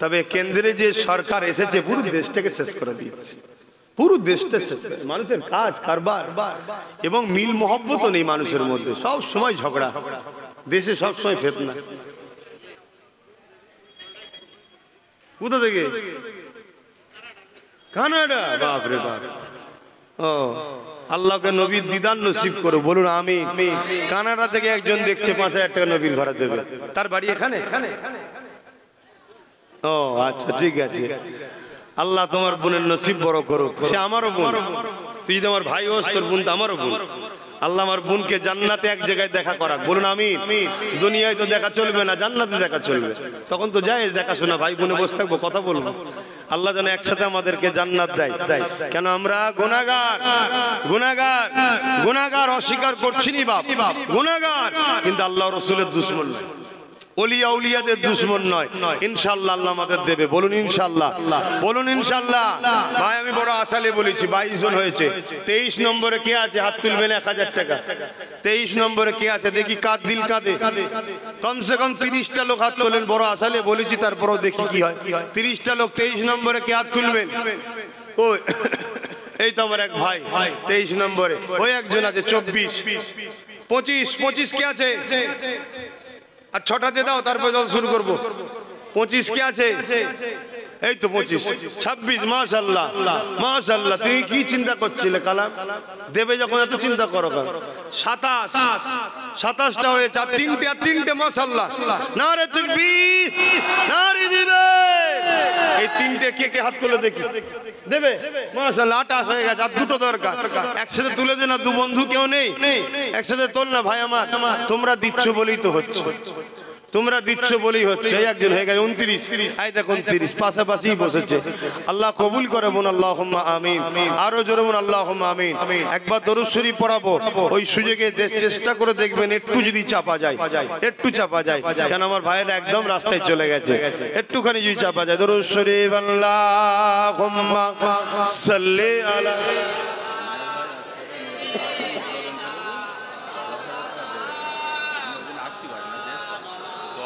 তবে কেন্দ্রে যে সরকার এসেছে পুরো দেশটাকে শেষ করে দিয়েছে, পুরো দেশটা শেষ। মানুষের কাজ কারবার এবং মিল মহব্বত নেই মানুষের মধ্যে, সব সময় ঝগড়া, দেশে সব সময় ফিতনা। কোথা থেকে? কানাডা। বাপ রে বাপ। ও আল্লাহকে নবীর দিদার নসিব করো, বলুন আমি। কানাডা থেকে একজন দেখছে 5000 টাকা নবীর ঘরে দেবে, তার বাড়ি এখানে। ও আচ্ছা, ঠিক আছে। আল্লাহ তোমার বোনের নসিব বড় করো, সে আমারও বোন। তুই যদি আমার ভাই হোস, তোর বোন তো আমারও বোন। আল্লাহ আমার বোনকে জান্নাতে এক জায়গায় দেখা করাক, বলুন আমি। দুনিয়ায় তো দেখা চলবে না, জান্নাতে দেখা চলবে। তখন তো যায় দেখাশোনা, ভাই বোনে বসে থাকবো, কথা বলবো। আল্লাহ যেন একসাথে আমাদেরকে জান্নাত দেয়। কেন? আমরা গুনাহগার, গুনাহগার, গুনাহগার অস্বীকার করছি নি বাপ, গুনাহগার, কিন্তু আল্লাহ রাসূলের দুশমন নয়, ওলিয়া উলিয়াদের দুশমন নয়। ইনশাআল্লাহ আল্লাহ আমাদের দেবে, বলুন ইনশাআল্লাহ, বলুন ইনশাআল্লাহ। ভাই আমি বড় আশালে বলেছি, 22 জন হয়েছে। 23 নম্বরে কে আছে? হাত তুলবেন। 1000 টাকা। 23 নম্বরে কে আছে? দেখি কাঁদ, দিল কাঁদে। কমসে কম 30টা লোক হাত তোলেন, বড় আশালে বলেছি, তারপরেও দেখি কি হয়। 30টা লোক। 23 নম্বরে কে হাত তুলবেন? ওই এই তো আমার এক ভাই 23 নম্বরে। ওই একজন আছে 24, 25 কে আছে? আর 6টা দিয়ে দাও, তারপর জল শুরু করবো। 25 কে আছে? এই তো 25, 26, মাশাআল্লাহ, মাশাআল্লাহ। তুই কি চিন্তা করছিলে কালাম দেবে যখন, এত চিন্তা করো কেন? 27টা হয়েছে, আর 3টে, মাশাআল্লাহ। নারে তাকবীর, নারে দিবে। এই 3টে কে হাত তুলে দেখি দেবে? মাশাআল্লাহ, 28 হয়ে গেছে, আর 2টো দরকার। একসাথে তুলে দে না, দু বন্ধু কেউ নেই, একসাথে তোল না ভাই আমার। তোমরা দিচ্ছ বলেই তো হচ্ছে, তোমরা দিচ্ছ বলেই হচ্ছে। একজন হয়ে গেছে 29, এই দেখুন 30, পাশাপাশি বসেছে। আল্লাহ কবুল করে বোন, আল্লাহুম্মা আমিন। আরো জোরে বোন, আল্লাহুম্মা আমিন। একবার দরুদ শরীফ পড়াবো, ওই সুযোগে চেষ্টা করে দেখবেন একটু যদি চাপা যায়, একটু চাপা যায়। কেন আমার ভাইয়েরা একদম রাস্তায় চলে গেছে, একটুখানি যদি চাপা যায়। দরুদ শরীফ, আল্লাহুম্মা সাল্লি আলা।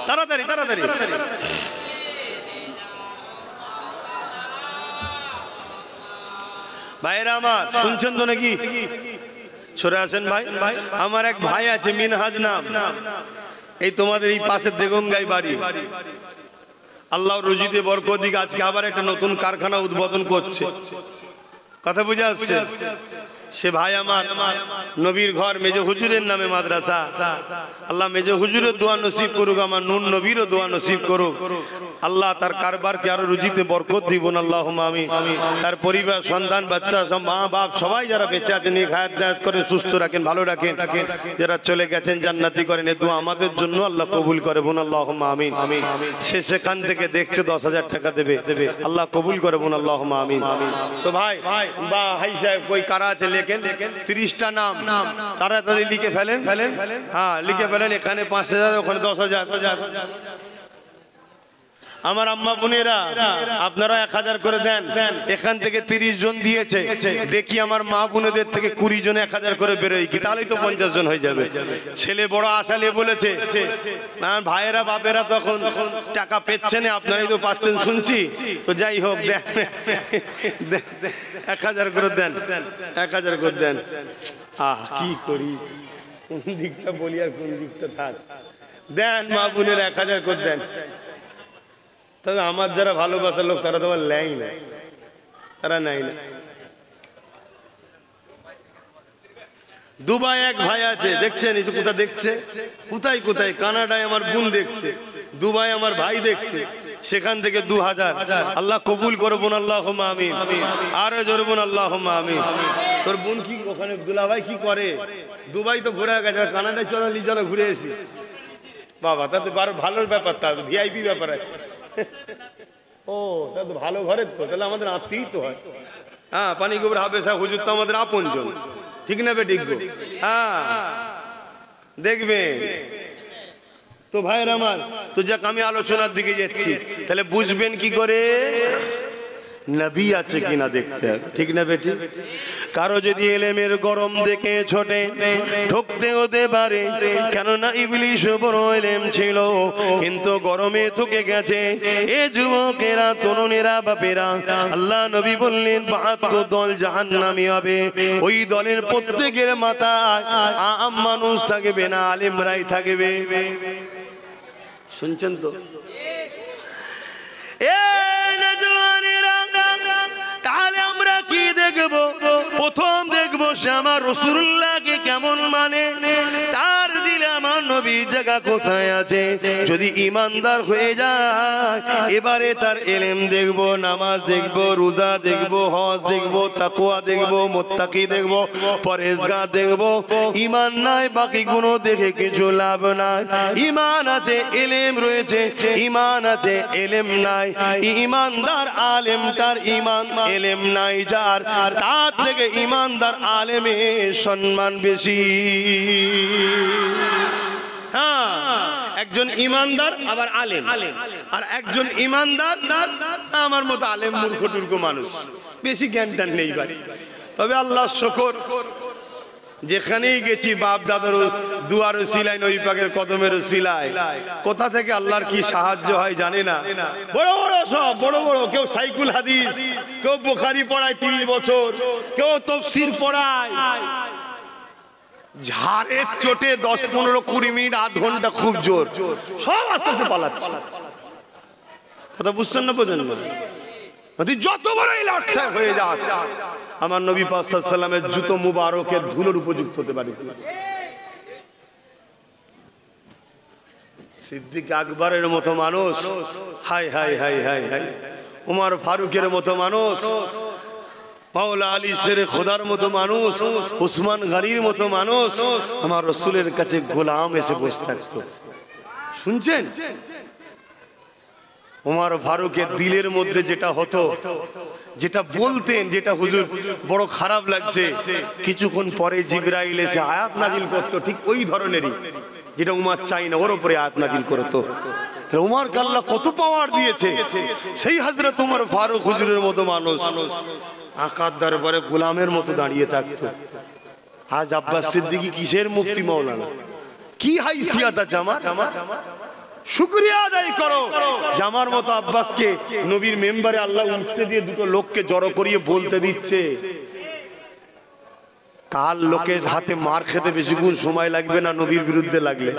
তাড়াতাড়ি তাড়াতাড়ি। ভাইরা আমার শুনছেন তো নাকি? সরে আসেন ভাই। আমার এক ভাই আছে মিনহাজ নাম, এই তোমাদের এই পাশের দেগঙ্গাই বাড়ি। আল্লাহ রুজিতে বরকত দিক, আজকে আবার একটা নতুন কারখানা উদ্বোধন করছে। কথা বুঝে আসছে? সে ভাই আমার নবীর ঘর মেজো হুজুরের নামে মাদ্রাসা। আল্লাহ মেজো হুজুরের দোয়া নসিব করুক, আমার নুন নবীরও দোয়া নসিব করুক। আল্লাহ তার কারবারকে আরো রুজিতে বরকত দিবেন আল্লাহুম্মা আমিন। তার পরিবার সন্তান বাচ্চা সব মা বাপ সবাই যারা বেঁচে আছেন এই হায়াত দায়াত করে সুস্থ রাখেন ভালো রাখেন, যারা চলে গেছেন জান্নাতি করেন। এই দোয়া আমাদের জন্য আল্লাহ কবুল করে বোন আল্লাহুম্মা আমিন। সে সেখান থেকে দেখছে 10,000 টাকা দেবে, আল্লাহ কবুল করে বোন আল্লাহুম্মা আমিন। তো ভাই বা হাই সাহেব কই কারা আছে লেখেন 30টা নাম তাড়াতাড়ি লিখে ফেলেন। হ্যাঁ লিখে ফেলেন, এখানে 5,000 ওখানে 10,000। আমার আম্মা বোনেরা আপনারা 1,000 করে দেন। এখান থেকে 30 জন দিয়েছে, দেখি আমার মা বোনেদের থেকে 20 জন 1,000 করে বেরোয় কি, তাহলেই তো 50 জন হয়ে যাবে। ছেলে বড় আশালে বলেছে, ভাইয়েরা বাপেরা তখন টাকা পেচ্ছে না, আপনারাই তো পাচ্ছেন শুনছি। তো যাই হোক দেন 1,000 করে দেন, 1,000 করে দেন। কি করি, কোন দিকটা বলি আর কোন দিকটা থাক। দেন মা বোনেরা 1,000 করে দেন। তবে আমার যারা ভালোবাসার লোক তারা তোমার নেয় না, তারা নেয় না। দুবাই এক ভাই আছে দেখছেন, এই যে কোথায় দেখছে, কোথায় কোথায় কানাডায় আমার বোন দেখছে, দুবাই আমার ভাই দেখছে, সেখান থেকে 2,000 আল্লাহ কবুল করবো আল্লাহুম্মা আমিন। আরো জোরে বলুন আল্লাহুম্মা আমিন। তোর বোন কি ওখানে দুলা ভাই কি করে? দুবাই তো ঘুরে গেছে, কানাডায় চলো লিজলে ঘুরে এসি। বাবা তা তো ভালো ব্যাপার, তার ভিআইপি ব্যাপার আছে। ও তা তো ভালো ঘরের, তো তাহলে আমাদের আত্মীয় তো হয়। হ্যাঁ পানি গোবর হাবেশা হুজুর তো আমাদের আপনজন, ঠিক না বে? ঠিক। হ্যাঁ দেখবে তো ভাইয়ের আমার। তো যাক আমি আলোচনার দিকে যাচ্ছি, তাহলে বুঝবেন কি করে নবী আছে কিনা দেখতে হবে, ঠিক না বেটি? কারো যদি এলেমের গরম দেখে ছোটে ঠকতে হতে পারে, কেননা ইবলিশ বড় এলেম ছিল কিন্তু গরমে থুকে গেছে। এ যুবকেরা তরুণেরা বাপেরা, আল্লাহ নবী বললেন 72 দল জাহান্নামী হবে। ওই দলের প্রত্যেকের মাথায় আম মানুষ থাকবে না, আলেমরাই থাকবে। শুনছেন তো? তাহলে আমরা কি দেখবো? প্রথম দেখবো সে আমার রাসূলুল্লাহকে কেমন মানে, তার দিলে আমার নবীর জায়গা কোথায় আছে। যদি ইমানদার হয়ে যায়, এবারে তার ইলম দেখবো, নামাজ দেখবো, রোজা দেখবো, হজ দেখবো, তাকওয়া দেখবো, মুত্তাকি দেখবো, পরহেজগার দেখবো। ইমান নাই বাকি গুলো দেখে কিছু লাভ নাই। ইমান আছে ইলম রয়েছে, ইমান আছে ইলম নাই। ইমানদার আলেমটার ইমান ইলম নাই যার, তার থেকে ইমানদার আলেমের সম্মান বেশি। হ্যাঁ একজন ইমানদার আবার আলেম, আর একজন ইমানদার আমার মতো আলেম মূর্খ টুর্খ মানুষ, বেশি জ্ঞান টান নেই ভাই। তবে আল্লাহ শুকর, যেখানেই গেছি বাপ দাদার দুয়ার সিলাই, নবী পাকের কদমের সিলাই, কোথা থেকে আল্লাহর কি সাহায্য হয় জানে না। বড় বড় সব বড় বড়, কেউ সাইকুল হাদিস, কেউ বুখারী পড়ায় 30 বছর, কেউ তাফসীর পড়ায়। ঝাড়ের চোটে 10, 15, 20 মিনিট, আধ ঘন্টা খুব জোর, সব আস্তে আস্তে পালাচ্ছে। কথা বুঝছেন না? বোঝেন না? যত বড়ই লাট সাহেব হয়ে যাস, আমার নবী পাক সাল্লাল্লাহু আলাইহি ওয়াসাল্লামের জুতো মুবারকের ধুলোর উপযুক্ত হতে পারিস না। সিদ্দিক আকবরের মতো মানুষ, high high high high high, Omar ফারুকের মতো মানুষ, মাওলা আলী শেরে খোদার মতো মানুষ, উসমান গনির মতো মানুষ আমার রাসূলের কাছে গোলাম এসে বসে থাকতো। শুনছেন? ওমর ফারুকের দিলের মধ্যে যেটা হতো, যেটা বলতেন, যেটা হুজুর বড় খারাপ লাগছে, কিছুক্ষণ পরে জিবরাইল এসে আয়াত নাজিল করতো, ঠিক ওই ধরনেরই, যেটা উমর চাই না ওর উপরে আয়াত নাজিল করতো। উমরকে আল্লাহ কত পাওয়ার দিয়েছে। সেই হযরত ওমর ফারুক হুজুরের মতো মানুষ আকার দরবারে গোলামের মতো দাঁড়িয়ে থাকতো। আজ আব্বাস সিদ্দিকী কিসের মুফতি মাওলানা, কি হাইসিয়ত আছে আমার? শুকরিয়া আদায় করো জামার মতো আব্বাসকে নবীর মেম্বারে আল্লাহ উঠতে দিয়ে দুটো লোককে জড়ো করিয়ে বলতে দিচ্ছে। কাল লোকের হাতে মার খেতে বেশিক্ষণ সময় লাগবে না নবীর বিরুদ্ধে লাগলে।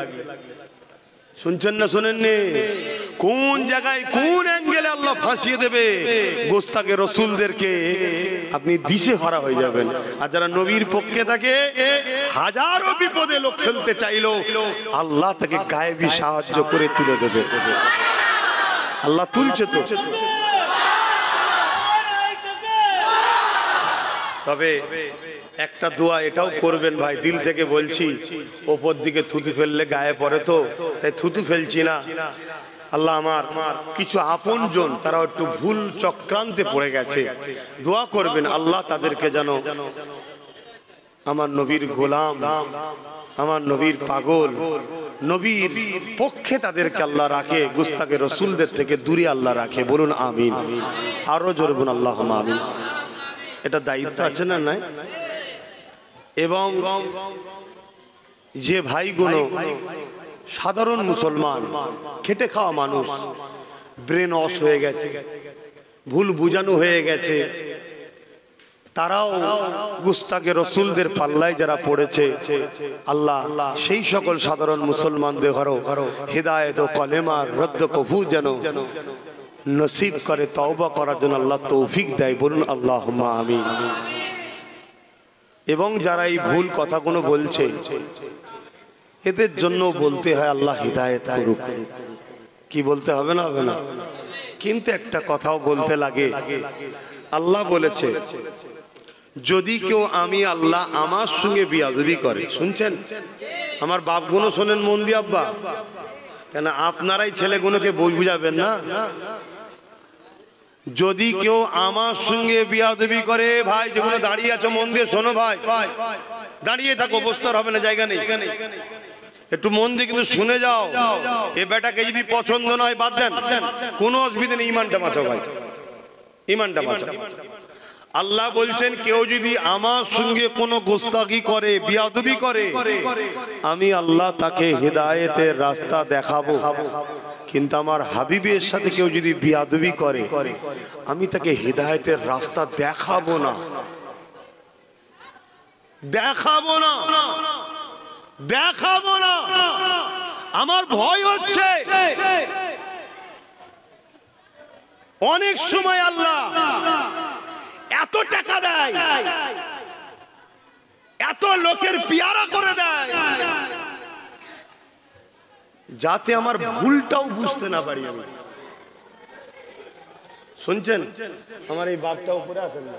শুনছেন না শোনেননি? কোন জায়গায় কোন অ্যাঙ্গেলে আল্লাহ ফাঁসিয়ে দেবে গোস্তাকে রসুলদেরকে, আপনি দিশে হারা হয়ে যাবেন। আর যারা নবীর পক্ষে থাকে, হাজারো বিপদে লোক ফেলতে চাইলো, আল্লাহ তাকে গায়েবী সাহায্য করে তুলে দেবে। আল্লাহ তুলছে তো। তবে একটা দোয়া এটাও করবেন ভাই, দিল থেকে বলছি, ওপর দিকে থুতু ফেললে গায়ে পড়ে তো, তাই থুতু ফেলছি না। আল্লাহ আমার কিছু আপনজন তারা একটু ভুল চক্রান্তে পড়ে গেছে, দোয়া করবেন আল্লাহ তাদেরকে যেন আমার নবীর গোলাম, আমার নবীর পাগল, নবীর পক্ষে তাদেরকে আল্লাহ রাখে, গুস্তাকে রসুলদের থেকে দূরে আল্লাহ রাখে। বলুন আমিন, আরো জোরে বলুন আল্লাহুম্মা আমিন। এটা দায়িত্ব আছে না নাই? এবং যে ভাইগুলো সাধারণ মুসলমান, খেটে খাওয়া মানুষ, ব্রেন ওয়াশ হয়ে গেছে, ভুল বুঝানো হয়ে গেছে, তারাও গুস্তাকে রসুলদের পাল্লায় যারা পড়েছে, আল্লাহ সেই সকল সাধারণ মুসলমানদের ঘরও হিদায়াত ও কলেমার রদ্দ কফু যেন নসিব করে, তওবা করার জন্য আল্লাহ তৌফিক দেয়। বলুন আল্লাহুম্মা আমিন। এবং যারা এই ভুল কথাগুলো বলছে এদের জন্য বলতে হয় আল্লাহ হিদায়াত করুক। কি বলতে হবে না? হবে না। কিন্তু একটা কথাও বলতে লাগে, আল্লাহ বলেছে যদি কেউ আমি আল্লাহ আমার সঙ্গে বিয়াদবি করে, শুনছেন আমার বাপগুলো শোনেন মন দিয়ে আব্বা, কেন আপনারাই ছেলেগুলোকে বুঝাবেন না? যদি কেউ আমার সঙ্গে বিয়াদবি করে, ভাই যেগুলো দাঁড়িয়ে আছো মন দিয়ে শোনো, ভাই দাঁড়িয়ে থাকো, বসতে হবে না, জায়গা নেই, একটু মন দিয়ে কিন্তু শুনে যাও। এ বেটাকে যদি পছন্দ নয় বাদ দেন, কোনো অসুবিধা নেই, ইমানটা বাঁচাও ভাই, ইমানটা বাঁচাও। আল্লাহ বলছেন কেউ যদি আমার সঙ্গে কোনো গোস্তাকি করে, বিয়াদবি করে, আমি আল্লাহ তাকে হিদায়াতের রাস্তা দেখাবো। কিন্তু আমার হাবিবের সাথে কেউ যদি বিয়াদবি করে, আমি তাকে হিদায়াতের রাস্তা দেখাবো না, দেখাবো না, দেখাবো না। আমার ভয় হচ্ছে অনেক সময় আল্লাহ এত টাকা দেয়, এত লোকের পিয়ারা করে দেয়, যাতে আমার ভুলটাও বুঝতে না পারি আমি। শুনছেন আমার এই বাপটা উপরে আসেন না,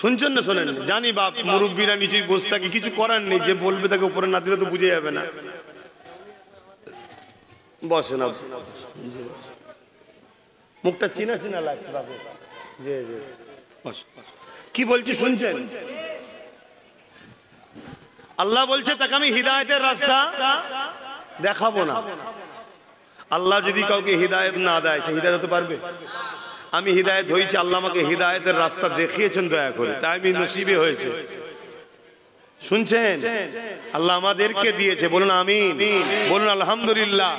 শুনছেন না? শোনেন, জানি বাপ মুরব্বীরা নিচেই বসে থাকে, কিছু করার নেই, যে বলবে তাকে উপরে না দিলে তো বুঝে যাবে না। বসে না, মুখটা চিনা চিনা লাগছে বাবু। কি বলছি শুনছেন? আল্লাহ বলছে তাকে আমি হিদায়াতের রাস্তা দেখাবো না। আল্লাহ যদি কাউকে হিদায়াত না দেয়, সে হিদায়াত হতে পারবে? আমি হিদায়াত হয়েছি, আল্লাহ আমাকে হিদায়াতের রাস্তা দেখিয়েছেন দয়া করে, তাই আমি নসিবে হয়েছে। শুনছেন? আল্লাহ আমাদেরকে দিয়েছে, বলুন আমিন, বলুন আলহামদুলিল্লাহ।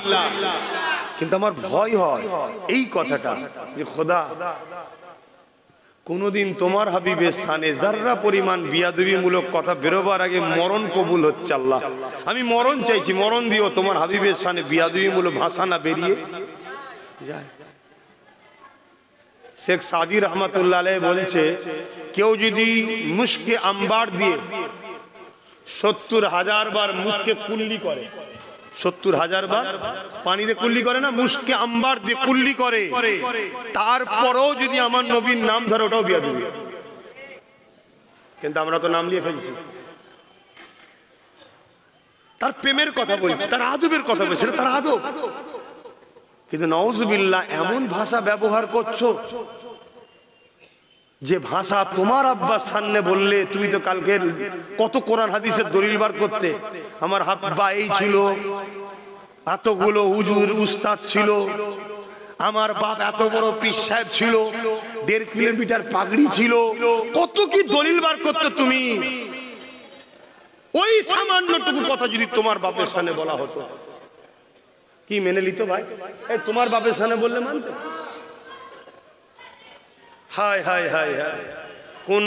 কিন্তু আমার ভয় হয় এই কথাটা, যে খোদা কোনদিন তোমার হাবিবের স্থানে যাররা পরিমাণ বিয়াদবিমূলক কথা বেরোবার আগে মরণ কবুল হচ্ছে। আল্লাহ আমি মরণ চাইছি, মরণ দিও, তোমার হাবিবের স্থানে বিয়াদবিমূলক ভাষা না বেরিয়ে যায়। শেখ সাদি রহমতুল্লাহ আলাইহি বলছে, কেউ যদি মুশকে আম্বার দিয়ে 70,000 বার মুখকে কুল্লি করে, 70,000 বার পানিতে কুল্লি করে না, মুশকে আম্বার দিয়ে কুল্লি করে, তারপরেও যদি আমার নবীর নাম ধরে, ওটাও বিয়াদবি। কিন্তু আমরা তো নাম নিয়ে ফেলছি, তার প্রেমের কথা বলছি, তার আদবের কথা বলছি, তার আদব। কিন্তু নাউজুবিল্লাহ এমন ভাষা ব্যবহার করছো যে ভাষা তোমার আব্বার সামনে বললে তুমি তো কালকে কত কোরআন হাদিসের দলিল বার করতে, আমার আব্বা এই ছিল, এতগুলো হুজুর উস্তাদ ছিল, আমার বাপ এত বড় পীর সাহেব ছিল, 1.5 কিলোমিটার পাগড়ি ছিল, কত কি দলিল বার করতে তুমি। ওই সামান্যটুকু কথা যদি তোমার বাপের সামনে বলা হতো, কি মেনে নিত ভাই? এই তোমার বাপের সামনে বললে মানতে? হায় হায় হায় হায়, কোন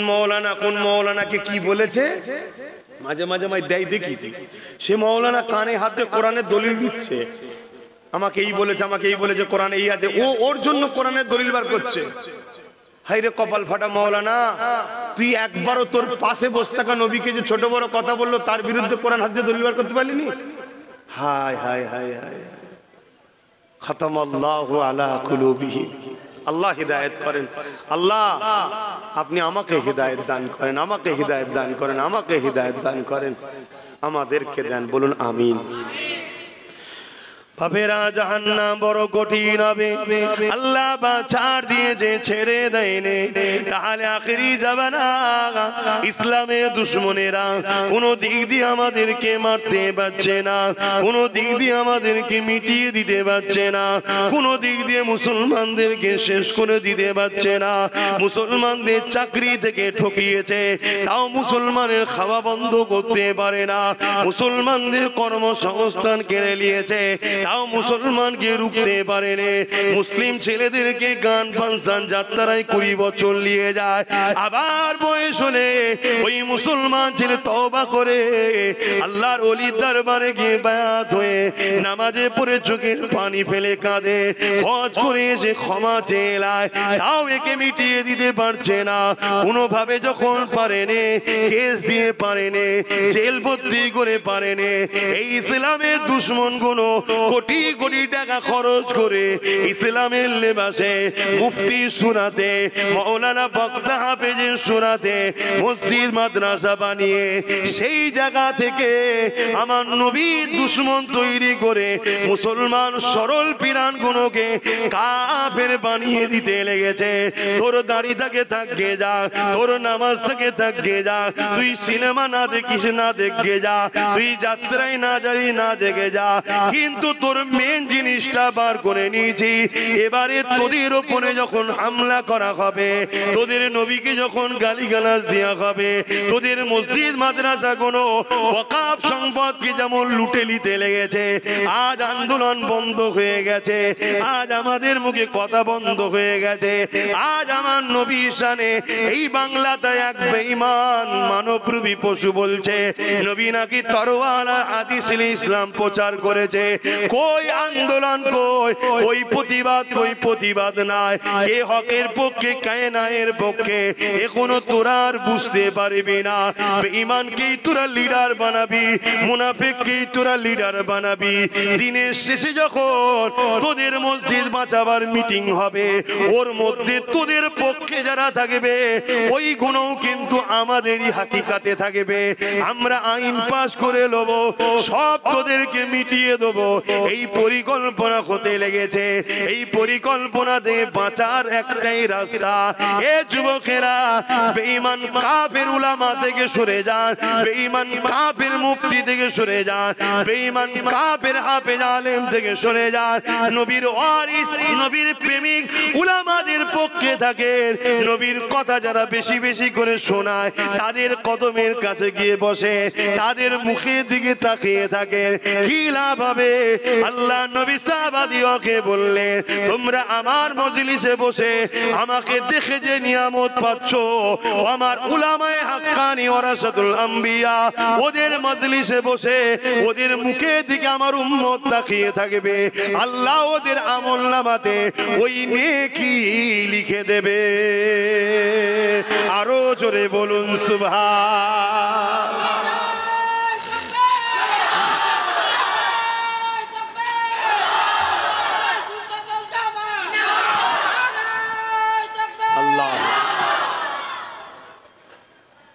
মৌলানাকে কি বলেছে মাঝে মাঝে দেয় দেখি, সে মৌলানা কানে হাতে কোরআনের দলিল দিচ্ছে, আমাকে এই বলেছে, আমাকে এই বলেছে, কোরআনে এই আছে, ও ওর জন্য কোরআনের দলিল বার করছে। হায় রে কপাল ফাটা মৌলানা, তুই একবারও তোর পাশে বসে থাকা নবীকে যে ছোট বড় কথা বললো তার বিরুদ্ধে কোরআন হাদিসে দলিল বার করতে পারলিনি? হায় হায় হায় হায়, খাতামাল্লাহু আলা কুলুবিহিম। আল্লাহ হিদায়াত করেন। আল্লাহ আপনি আমাকে হিদায়াত দান করেন, আমাকে হিদায়াত দান করেন, আমাকে হিদায়াত দান করেন, আমাদেরকে দেন, বলুন আমিন। বাপেরা জাহান্নাম বড় কঠিন হবে, আল্লাহ বা ছাড় দিয়েছে, ছেড়ে দেয়নি। তাহলে আখেরি জামানা ইসলামের দুশমনেরা কোনো দিক দিয়ে আমাদেরকে মারতে পারছে না, কোনো দিক দিয়ে আমাদেরকে মিটিয়ে দিতে পারছে না, কোনো দিক দিয়ে মুসলমানদেরকে শেষ করে দিতে পারছে না। মুসলমানদের চাকরি থেকে ঠকিয়েছে, তাও মুসলমানের খাওয়া বন্ধ করতে পারে না। মুসলমানদের কর্মসংস্থান কেড়ে নিয়েছে, তাও মুসলমানকে রুখতে পারেনি। মুসলিম ছেলেদেরকে গান ফাংশন যাত্রায় 20 বছর নিয়ে যায়, আবার বয়স হলে ওই মুসলমান ছেলে তওবা করে আল্লাহর ওলির দরবারে গিয়ে বায়াত হয়ে নামাজে পড়ে চোখের পানি ফেলে কাঁদে, হজ করে এসে ক্ষমা চেয়ে নেয়, তাও একে মিটিয়ে দিতে পারছে না। কোনোভাবে যখন পারেনি, কেস দিয়ে পারেনি, জেল ভর্তি করে পারেনি। এই ইসলামের দুশমন গুলো কোটি কোটি টাকা খরচ করে ইসলামের লেবাসে মুফতি সুরাতে, মাওলানা বক্তা হাফেজের সুরাতে মসজিদ মাদ্রাসা বানিয়ে সেই জায়গা থেকে আমার নবীর দুশমন তৈরি করে মুসলমান সরল পিরান গুলোকে কাফের বানিয়ে দিতে লেগেছে। তোর দাড়ি থেকে থাকবে যা, তোর নামাজ থেকে থাকবে যা, তুই সিনেমা না দেখিস না দেখে যা, তুই যাত্রায় না যাবি না দেখে যা, কিন্তু তোর মেন জিনিসটা বার করে নিয়েছি। এবারে তোদের ওপরে যখন হামলা করা হবে, তোদের নবীকে যখন গালিগালাজ দেওয়া হবে, তোদের মসজিদ মাদ্রাসা কোনো ওয়াকাফ সম্পদকে যেমন লুটে নিতে লেগেছে, আজ আন্দোলন বন্ধ হয়ে গেছে, আজ আমাদের মুখে কথা বন্ধ হয়ে গেছে। আজ আমার নবীর শানে এই বাংলাতে এক বেঈমান মানবরূপী পশু বলছে নবী নাকি তরোয়াল আর হাদিস ইসলাম প্রচার করেছে। কই আন্দোলন, কই ওই প্রতিবাদ, কই প্রতিবাদ নাই। কে হকের পক্ষে, কে ন্যায়ের পক্ষে, এখনো তোরা আর বুঝতে পারবি না। বেঈমানকেই তোরা লিডার বানাবি, মুনাফিককেই তোরা লিডার বানাবি। দিনের শেষে যখন তোদের মসজিদ বাঁচাবার মিটিং হবে, ওর মধ্যে তোদের পক্ষে যারা থাকবে ওই গুণও কিন্তু আমাদেরই হাকিকাতে থাকবে। আমরা আইন পাস করে নেব, সব তোদেরকে মিটিয়ে দেবো। এই পরিকল্পনা হতে লেগেছে। এই পরিকল্পনা দিয়ে বাঁচার একটাই রাস্তা। এ যুবকেরা, বেঈমান কাফের উলামা থেকে সরে যান, বেঈমান কাফের মুফতি থেকে সরে যান, বেঈমান কাফের হাফেজ আলেম থেকে সরে যান। নবীর ওয়ারিস, নবীর প্রেমিক উলামাদের পক্ষে থাকেন। নবীর কথা যারা বেশি বেশি করে শোনায়, তাদের কদমের কাছে গিয়ে বসে, তাদের মুখের দিকে তাকিয়ে থাকেন। কি লাভ হবে? আল্লাহ নবী সাহাবাদিওকে বললেন, তোমরা আমার মজলিসে বসে আমাকে দেখে যে নিয়ামত পাচ্ছ, আমার উলামায়ে হাক্কানি ওয়ারাসাতুল আম্বিয়া, ওদের মজলিসে বসে ওদের মুখের দিকে আমার উম্মত তাকিয়ে থাকবে। আল্লাহ ওদের আমলনামাতে ওই নেকি লিখে দেবে। আরো জোরে বলুন সুবহান।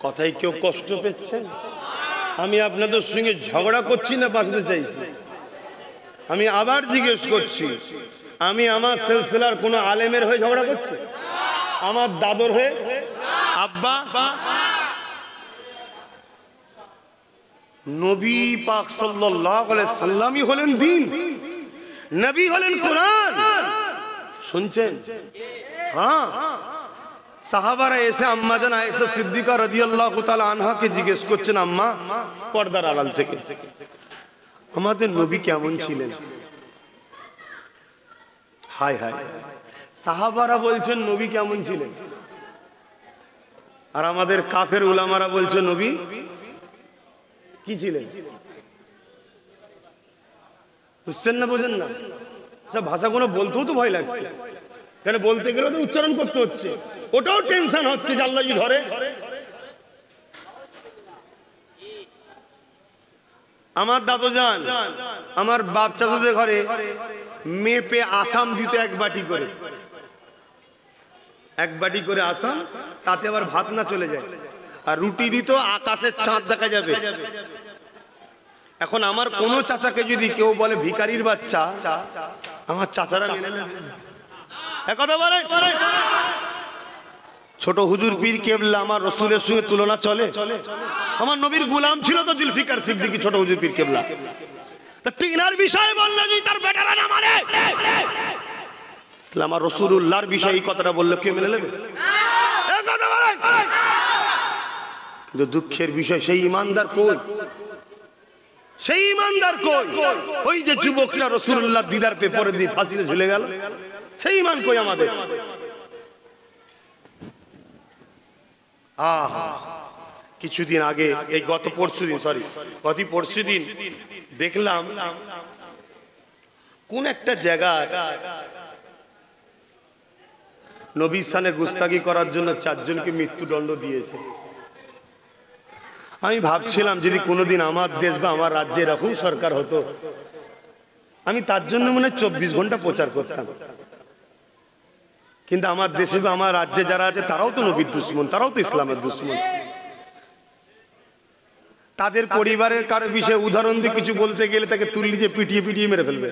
কথাই কেউ কষ্ট পেয়েছেন? আমি আপনাদের সঙ্গে ঝগড়া করছি না বাঁচতে চাইছি? আমি আবার জিজ্ঞেস করছি, আমি আমার সিলসিলার কোন আলেমের হয়ে ঝগড়া করছি? আমার দাদর হয়ে? আব্বা, নবী পাক সাল্লাল্লাহু আলাইহি সাল্লামই হলেন দ্বীন, নবী হলেন কোরআন। শুনছেন? হ্যাঁ, সাহাবারা এসে আম্মা জান আয়েশা সিদ্দিকা রাদিয়াল্লাহু তাআলা আনহাকে জিজ্ঞেস করছেন, আম্মা, পর্দার আড়াল থেকে, আমাদের নবী কেমন ছিলেন? হায় হায়, সাহাবারা বলছেন নবী কেমন ছিলেন, আর আমাদের কাফের উলামারা বলছে নবী কি ছিলেন? বুঝছেন না, বোঝেন না? সব ভাষাগুলো বলতেও তো ভয় লাগছে, কেন বলতে গেলে তো উচ্চারণ করতে হচ্ছে, ওটাও টেনশন হচ্ছে যে আল্লাহ ধরে। আমার দাদু যান আমার বাপ চাচুদের ঘরে মেপে আসাম দিত এক বাটি করে আসাম, তাতে আবার ভাত না চলে যায়, আর রুটি দিত আকাশের চাঁদ দেখা যাবে। এখন আমার কোন চাচাকে যদি কেউ বলে ভিখারির বাচ্চা, আমার চাচারা মেনে নেবে একথা বলে। ছোট হুজুর পীর কেবলা আমার রসুলের সঙ্গে তুলনা চলে? আমার নবীর গোলাম ছিল তো জুলফিকার সিদ্দিকী, ছোট হুজুর পীর কেবলা। তা তিনার বিষয়ে বললে যদি তার বেটারা না মানে, তাহলে আমার রাসূলুল্লাহর বিষয়ে এই কথাটা বললে কে মেনে নেবে? কিন্তু দুঃখের বিষয় সেই ইমানদার কই? সেই ইমানদার কই? ওই যে যুবকটা রাসূলুল্লাহ দিদার পেপরে দিয়ে ফাঁসিতে ঝুলে গেল, সেই ইমান কই আমাদের? কিছুদিন আগে, এই গত পরশুদিন দেখলাম কোন একটা জায়গায় নবীর শানে গুস্তাখি করার জন্য 4 জনকে মৃত্যুদণ্ড দিয়েছে। আমি ভাবছিলাম যদি কোনোদিন আমার দেশ বা আমার রাজ্যে এরকম সরকার হতো, আমি তার জন্য মনে 24 ঘন্টা প্রচার করতাম। কিন্তু আমার দেশে বা আমার রাজ্যে যারা আছে তারাও তো নবীর দুশমন, তারাও তো ইসলামের দুশমন। তাদের পরিবারের কারো বিষয়ে উদাহরণ দিয়ে কিছু বলতে গেলে তাকে তুললি যে পিটিয়ে মেরে ফেলবে।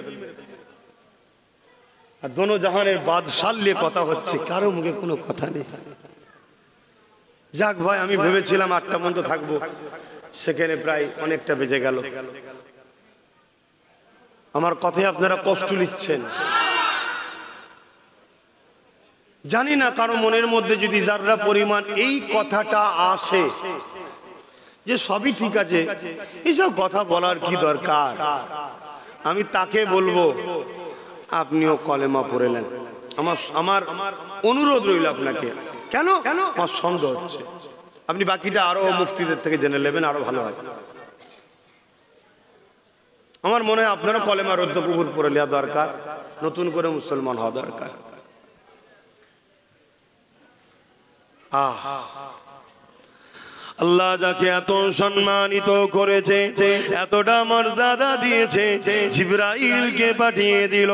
আর দোনো জাহানের বাদশাহ নিয়ে কথা হচ্ছে, কারো মুখে কোনো কথা নেই। যাক ভাই, আমি ভেবেছিলাম 8টা পর্যন্ত থাকবো, সেখানে প্রায় অনেকটা বেজে গেল। আমার কথায় আপনারা কষ্ট নিচ্ছেন, জানি না কারো মনের মধ্যে যদি যারা পরিমাণ এই কথাটা আসে যে সবই ঠিক আছে, এসব কথা বলার কি দরকার, আমি তাকে বলবো আপনিও কলেমা পড়ে নেন। আমার অনুরোধ রইল আপনাকে। কেন? আমার সন্দেহ হচ্ছে, আপনি বাকিটা আরো মুফতিদের থেকে জেনে নেবেন, আরো ভালো হয়। আমার মনে হয় আপনারা কলেমা রদ্দ কবুল পড়ে নেওয়া দরকার, নতুন করে মুসলমান হওয়া দরকার। আল্লাহ যাকে এত সম্মানিত করেছে, এতটা মর্যাদা দিয়েছে, জিবরাইলকে পাঠিয়ে দিল,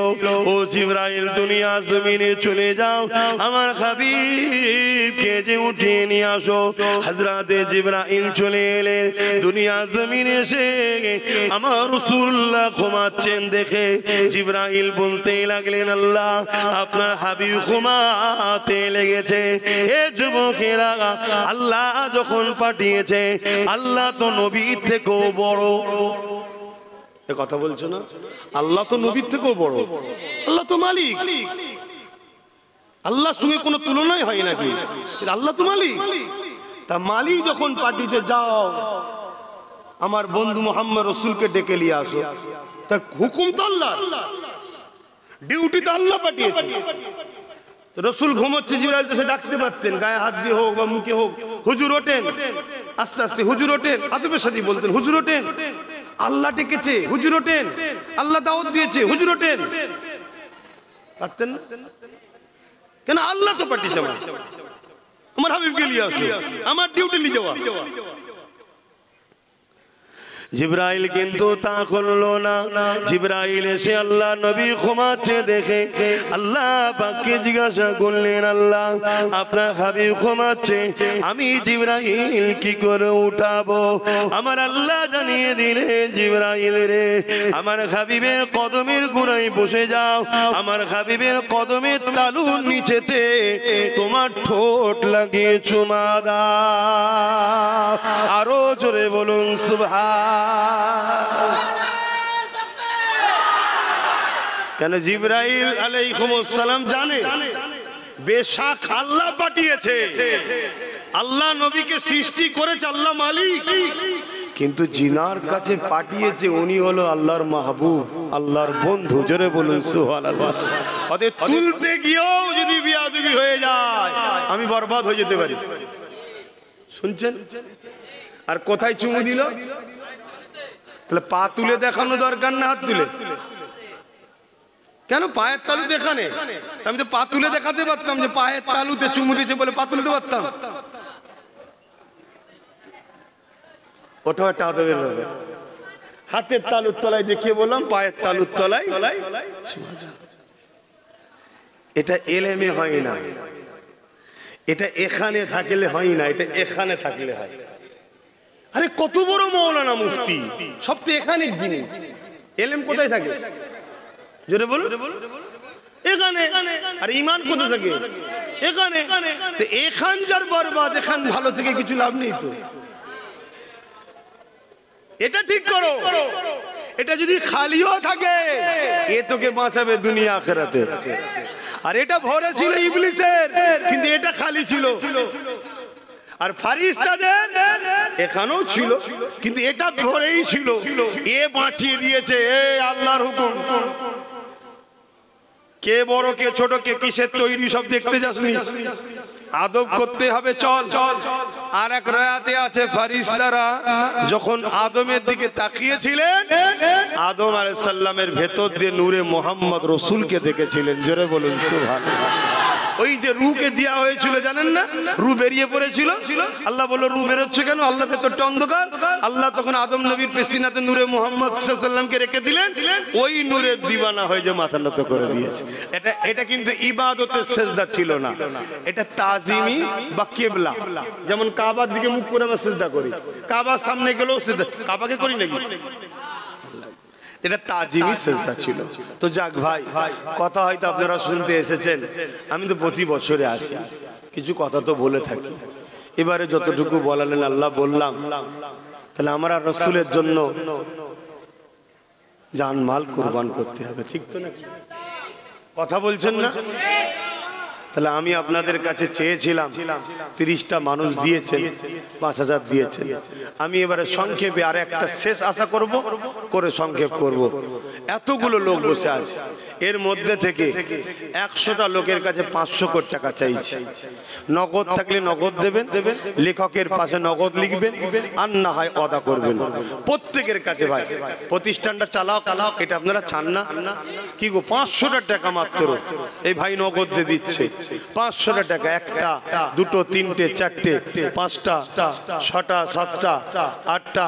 ও জিবরাইল দুনিয়া জমিনে চলে যাও, আমার হাবিবকে যে উঠিয়ে নিয়ে আসো। হযরতে জিবরাইল চলে এলেন দুনিয়া জমিনে, এসে আমার রাসূলুল্লাহ ঘুমাচ্ছেন দেখে জিবরাইল বলতে লাগলেন, আল্লাহ আপনার হাবিব ঘুমাতে লেগেছে। এ যুবকেরা, আল্লাহ যখন দিয়েছে, আল্লাহ তো নবীর থেকেও বড়। এ কথা বলছো না? আল্লাহ তো নবীর থেকেও বড়, আল্লাহ তো মালিক, আল্লাহর সঙ্গে কোনো তুলনাই হয় নাকি? আল্লাহ তো মালিক। তা মালিক যখন পাঠিয়েছে, যাও আমার বন্ধু মুহাম্মদ রাসূলকে ডেকে নিয়ে আসো, তার হুকুম তো আল্লাহ, ডিউটি তো আল্লাহ পাঠিয়েছে। রসুল ঘুমোচ্ছে, জিবরাইল তো সে ডাকতে পারতেন, গায়ে হাত দিয়ে হোক বা মুখে হোক, হুজুর ওঠেন, আস্তে আস্তে হুজুর ওঠেন, আদবের সাথে বলতেন হুজুর ওঠেন, আল্লাহ ডেকেছে হুজুর ওঠেন, আল্লাহ দাওয়াত দিয়েছে হুজুর ওঠেন। পারতেন না কেন? আল্লাহ তো পাঠিয়েছে, আমার হাবিবকে নিয়ে আসো, আমার ডিউটি নিয়ে যাওয়া। জিবরাইল কিন্তু তা করলো না। জিবরাইল এসে আল্লাহ নবী ঘুমাচ্ছে দেখে আল্লাহ পাককে জিজ্ঞাসা করলেন, আল্লাহ আপনার হাবিব ঘুমাচ্ছে, আমি জিবরাইল কি করে উঠাবো? আমার আল্লাহ জানিয়ে দিলেন, জিবরাইল রে, আমার হাবিবের কদমের গোড়ায় বসে যাও, আমার হাবিবের কদমের তালুর নিচেতে তোমার ঠোঁট লাগিয়ে চুমা দাও। আরো জোরে বলুন সুবহান। কেন? জিবরাইল আলাইহিস সালাম জানে বেশক আল্লাহ পাঠিয়েছে, আল্লাহ নবীকে সৃষ্টি করেছে, আল্লাহ মালিক, কিন্তু জিনার কাছে পাঠিয়েছে উনি হলো আল্লাহর মাহবুব, আল্লাহর বন্ধু। জোরে বলুন সুবহানাল্লাহ। ওদের তুলতে গিয়েও যদি বিয়াদবি হয়ে যায়, আমি বরবাদ হয়ে যেতে পারি। শুনছেন? আর কোথায় চুমু দিল? তাহলে পা তুলে দেখানো দরকার না হাত তুলে? কেন পায়ের তালু দেখানে? আমি তো পা তুলে দেখাতে পারতাম যে পায়ের তালুতে চুমু দিয়েছে বলে পা তুলতে পারতাম। ওটাও একটা আদবের ব্যাপার। হাতের তালুর তলায় দেখিয়ে বললাম পায়ের তালুর তলায় এটা এলেমে হয় না, এটা এখানে থাকলে হয় না, এটা এখানে থাকলে হয়। আরে কত বড় মৌলানা মুফতি, সব তো এখানে জিনিস। এলেম কোথায় থাকে জোরে বলুন? এখানে। আর ঈমান কোথায় থাকে? এখানে। তো এখান যার বরবাদ, এখান ভালো থেকে কিছু লাভ নেই তো। এটা ঠিক করো। এটা যদি খালিও থাকে এ তোকে বাঁচাবে দুনিয়া আখিরাতে। আর এটা ভরে ছিল ইবলিসের, কিন্তু এটা খালি ছিল। আর ফারিস্তাদের এখানেও ছিল, কিন্তু এটা ভরেই ছিল। এ বাঁচিয়ে দিয়েছে, এ আল্লাহর হুকুম। কে বড় কে ছোট, কে কিসের তৈরি সব দেখতে যাসনি, আদব করতে হবে, চল। আর এক রায়াতে আছে ফারিস্তারা যখন আদমের দিকে তাকিয়েছিলেন, আদম আলাইহিস সালামের ভেতর দিয়ে নূরে মুহাম্মদ রাসূলকে দেখেছিলেন। জোরে বলুন সুবহানাল্লাহ। ওই যে রূহকে দেয়া হয়েছিল জানেন না, রূহ বেরিয়ে পড়েছিল। আল্লাহ বলল রূহ বেরোচ্ছে কেন? আল্লাহ ভেতরটা অন্ধকার। আল্লাহ তখন আদম নবীর পেশিনাতে নূরে মুহাম্মদ সাল্লাল্লাহু আলাইহি ওয়াসাল্লামকে রেখে দিলেন। ওই নূরের দিওয়ানা হয়ে যে মাথা নত করে দিয়েছে। এটা কিন্তু ইবাদতের সিজদা ছিল না, এটা তাজিমি বা কিবলা। যেমন কাবার দিকে মুখ করে আমরা সিজদা করি, কাবার সামনে গেলেও সিজদা, কাবাকে করি নাকি? এটা তাজিমি সিজদা ছিল। তো যাক ভাই, কথা হয়তো আপনারা শুনতে এসেছেন, আমি তো প্রতি বছরে আসি, কিছু কথা তো বলে থাকি। এবারে যতটুকু বলালেন আল্লাহ বললাম, তাহলে আমরা রাসূলের জন্য জানমাল কুরবান করতে হবে, ঠিক তো না? কথা বলছেন না? তাহলে আমি আপনাদের কাছে চেয়েছিলাম 30টা মানুষ দিয়েছেন, 5000 দিয়েছেন। আমি এবারে সংক্ষেপে আর একটা শেষ আশা করে সংক্ষেপ করব। এতগুলো লোক বসে আছে, এর মধ্যে থেকে 100টা লোকের কাছে 500 কোটি টাকা চাইছি। নগদ থাকলে নগদ দেবেন, লেখকের পাশে নগদ লিখবেন, আর না হয় অদা করবেন। প্রত্যেকের কাছে ভাই, প্রতিষ্ঠানটা চালাও, এটা আপনারা চান না কি গো? 500টা টাকা মাত্র এই ভাই নগদ দিয়ে দিচ্ছে। 500টা টাকা, একটা, দুটো, তিনটে, চারটে, 5টা, 6টা, 7টা, 8টা,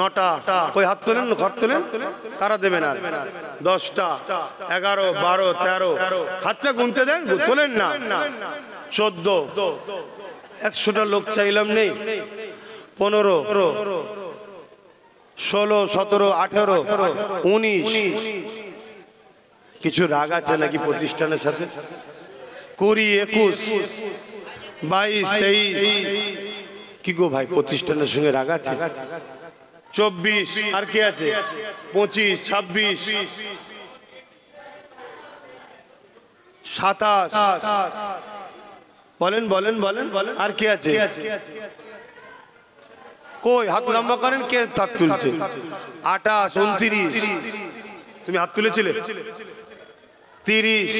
9টা, ওই হাত তোলেন, ঘর তোলেন, কারা দেবেন? আর 10টা, 11, 12, 13, হাতটা গুনতে দেন, তোলেন না, 14, 100টা লোক চাইলাম নেই, 15, 16, 17, 18, 19, কিছু রাগ আছে নাকি প্রতিষ্ঠানের সাথে? 20, 21, 22, 23, কি গো ভাই প্রতিষ্ঠানের সঙ্গে রাগ আছে? 24, আর কি আছে? 25, 26, 27, বলেন বলেন বলেন বলেন, আর কি আছে? কই হাত লম্বা করেন, কে হাত তুলছে? 28, 29, তুমি হাত তুলেছিলে? 30,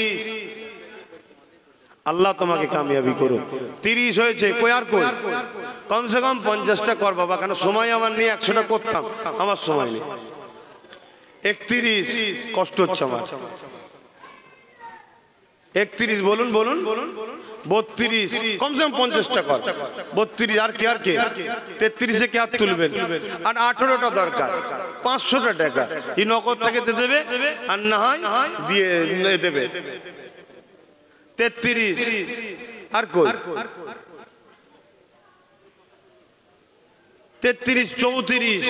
আল্লাহ তোমাকে কামিয়াবি করো। 30 হয়েছে, কই আর কই? কমসে কম 50টা কর বাবা, কেন সময় আমার নেই, 100টা করতাম, আমার সময় নেই। 31, কষ্ট হচ্ছে আমার। 31, বলুন বলুন। 32, কমসে কম 50টা কর। 32, আর কি? আর কে? 33-এ কে হাত তুলবেন? আর 18টা দরকার, 500টা টাকা এই নগদ থেকে দেবে, আর না হয় দিয়ে দেবে। 33, আর কই? 33, 34,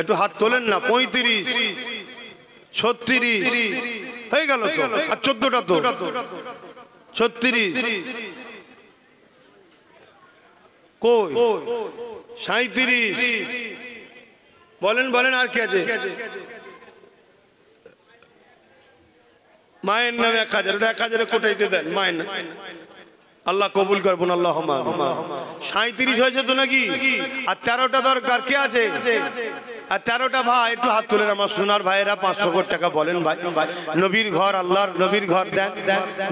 একটু হাত তোলেন না। 35, 36, হয়ে গেল তো, আর 14টা তো। 36, কই? 37, বলেন বলেন, আর কি আছে? মায়ের নামে 1000, 1000 কোটাইতে দেন মায়ের নামে, আল্লাহ কবুল করবেন। আল্লাহ 37 হয়েছে তো নাকি? আর 13টা দরকার, কে আছে? আর 13টা ভাই একটু হাত তুলেন আমার সোনার ভাইয়েরা। 500 কোটি টাকা বলেন ভাই, নবীর ঘর, আল্লাহর নবীর ঘর, দেন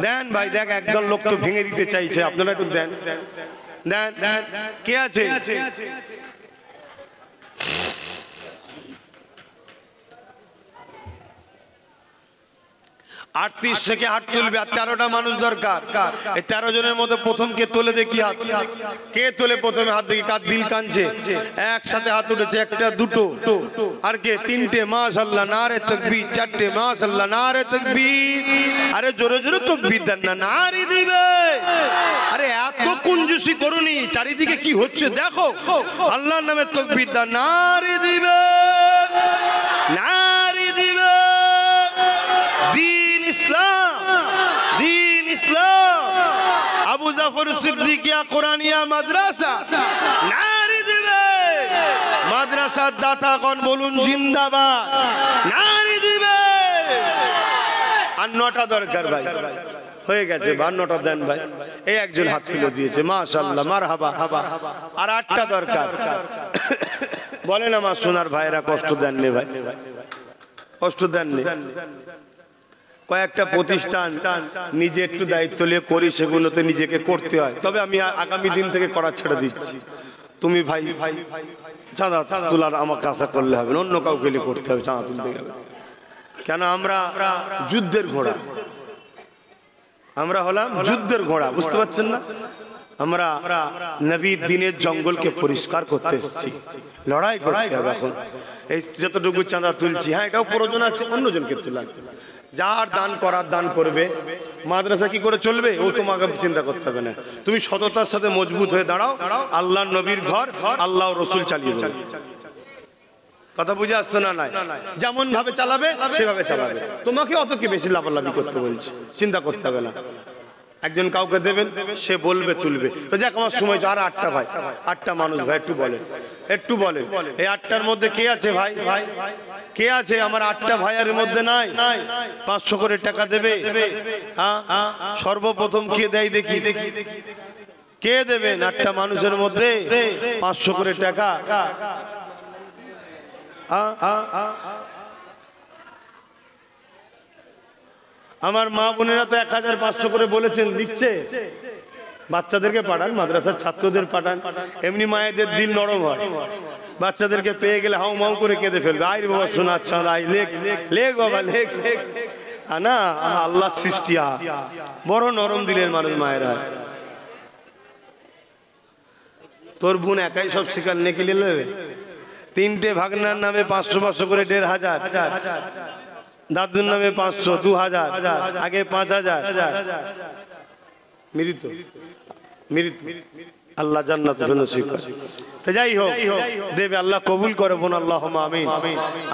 দেন ভাই। দেখ একদল লোক তো ভেঙে দিতে চাইছে, আপনারা একটু দেন দেন। কে আছে? 38 থেকে হাত তুলবে, আর 13টা মানুষ দরকার। এই 13 জনের মধ্যে প্রথম কে তোলে দেখি হাত, কে তোলে প্রথমে হাত দেখি, কার দিল কানছে। একসাথে হাত উঠেছে, একটা দুটো আর কে তিনটে, মাশাআল্লাহ নারে তাকবীর, চারটে মাশাআল্লাহ নারে তাকবীর। আরে জোরে জোরে তাকবীর দেন না, নারী দিবে। আরে এত কুঞ্জুসি করুনি, চারিদিকে কি হচ্ছে দেখো। আল্লাহর নামে তাকবীর দেন, নারী দিবে, নারী দিবে। দিন ইসলাম, দিন ইসলাম। আবু জাফর সিদ্দিকিয়া কোরআনিয়া মাদ্রাসা নারী দিবে। মাদ্রাসার দাতাগণ বলুন জিন্দাবাদ, নারী দিবে। আর 9টা দরকার ভাই, হয়ে গেছে 52টা দেন ভাই। এই একজন হাত তুলে দিয়েছে, মাশাআল্লাহ মারহাবা। আর 8টা দরকার। বলেন আমার সোনার ভাইরা, কষ্ট দেননি ভাই, কষ্ট দেননি। কয়েকটা প্রতিষ্ঠান নিজে একটু দায়িত্ব নিয়ে করি, সেগুলোতে নিজেকে করতে হয়। তবে আমি আগামী দিন থেকে করা ছেড়ে দিচ্ছি। তুমি ভাই চাঁদা তোলার আমাকে আশা করলে হবে না, অন্য কাউকে করতে হবে চাঁদা তুলতে গেলে। কেন আমরা যুদ্ধের ঘোড়া, আমরা হলাম যুদ্ধের ঘোড়া, বুঝতে পারছেন না? আমরা নবীর দিনের জঙ্গলকে পরিষ্কার করতে এসেছি, লড়াই করতে হবে। এখন এই যতটুকু চাঁদা তুলছি, হ্যাঁ এটাও প্রয়োজন আছে, অন্যজনকে তোলা। যার দান করার দান করবে। মাদ্রাসা কি করে চলবে ও তোমাকে চিন্তা করতে হবে না। তুমি সততার সাথে মজবুত হয়ে দাঁড়াও, আল্লাহ নবীর ঘর, আল্লাহ রসুল চালিয়ে যাবে। কথা বুঝে আসছে না? নাই যেমন ভাবে চালাবে সেভাবে চালাবে। তোমাকে অত কি বেশি লাফালাফি করতে বলছি, চিন্তা করতে হবে না। একজন কাউকে দেবেন, সে বলবে তুলবে। তো যাক আমার সময়, আর 8টা ভাই, 8টা মানুষ ভাই, একটু বলেন, একটু বলেন। এই 8টার মধ্যে কে আছে ভাই? কে আছে আমার 8টা ভাইয়ের মধ্যে? নাই। 500 করে টাকা দেবে। হ্যাঁ, সর্বপ্রথম কে দেয় দেখি, কে দেবেন? 8টা মানুষের মধ্যে 500 করে টাকা। আমার মা বোনেরা তো 1500 করে বলেছেন, লিখছে। বাচ্চাদেরকে পাঠান, মাদ্রাসার ছাত্রদের পাঠান, এমনি মায়েদের দিল নরম হয়। বাচ্চাদেরকে পেয়ে গেলে হাউ মাউ করে কেঁদে ফেলবে। আই বাবা শোনার চাঁদ, আই লেখ লেখ বাবা লেখ লেখ। না, আল্লাহ সৃষ্টি বড় নরম দিলের মানুষ মায়েরা। তোর বোন একাই সব শিকার নেকি নেবে। 3টে ভাগনার নামে 500 করে 1500, দাদুর নামে 500, 2000, আগে 5000। মৃত মৃত, আল্লাহ জান্নাতে নসিব করে। তো যাই হোক, দেবে আল্লাহ, কবুল করে বোন, আল্লাহুম্মা আমিন।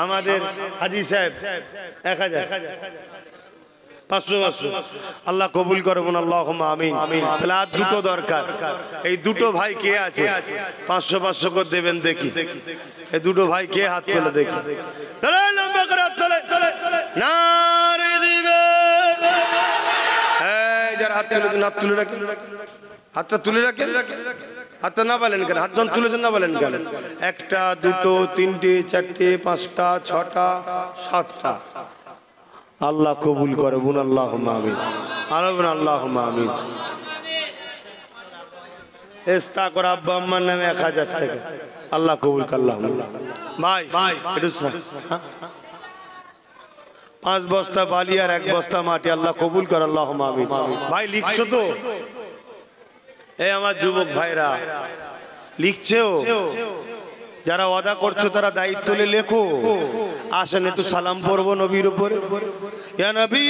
আমাদের হাজী সাহেব 1000, 500 আল্লাহ কবুল করে বোন, আল্লাহুম্মা আমিন। তাহলে আর 2টো দরকার। এই 2টো ভাই কে আছে? 500 করে দেবেন দেখি। এই 2টো ভাই কে হাত তোলে দেখি? চলে লম্বা করে হাত তোলে, নারে দিবে। এই যারা হাত তুলে দিন, হাত তুলে রাখেন, হাতটা তুলে রাখেন। হাতটা না বলেন কেন? হাতজন তুলেছেন না বলেন কেন? 1টা 2টো 3টে 4টে 5টা 6টা 7টা। আল্লাহ কবুল করে বোন, আল্লাহুম্মা আমিন। আরবন আল্লাহুম্মা আমিন। এস্তা করে আব্বা আম্মার নামে 1000 টাকা, আল্লাহ কবুল করে। আল্লাহুম্মা ভাই একটু 5 বস্তা বালি আর 1 বস্তা মাটি, আল্লাহ কবুল করে, আল্লাহুম্মা আমিন। ভাই লিখছো তো? এই আমার যুবক ভাইরা লিখছেও, যারা ওয়াদা করছো তারা দায়িত্ব নিয়ে লেখো। আসেন একটু সালাম পড়বো নবীর উপরে। ইয়া নবী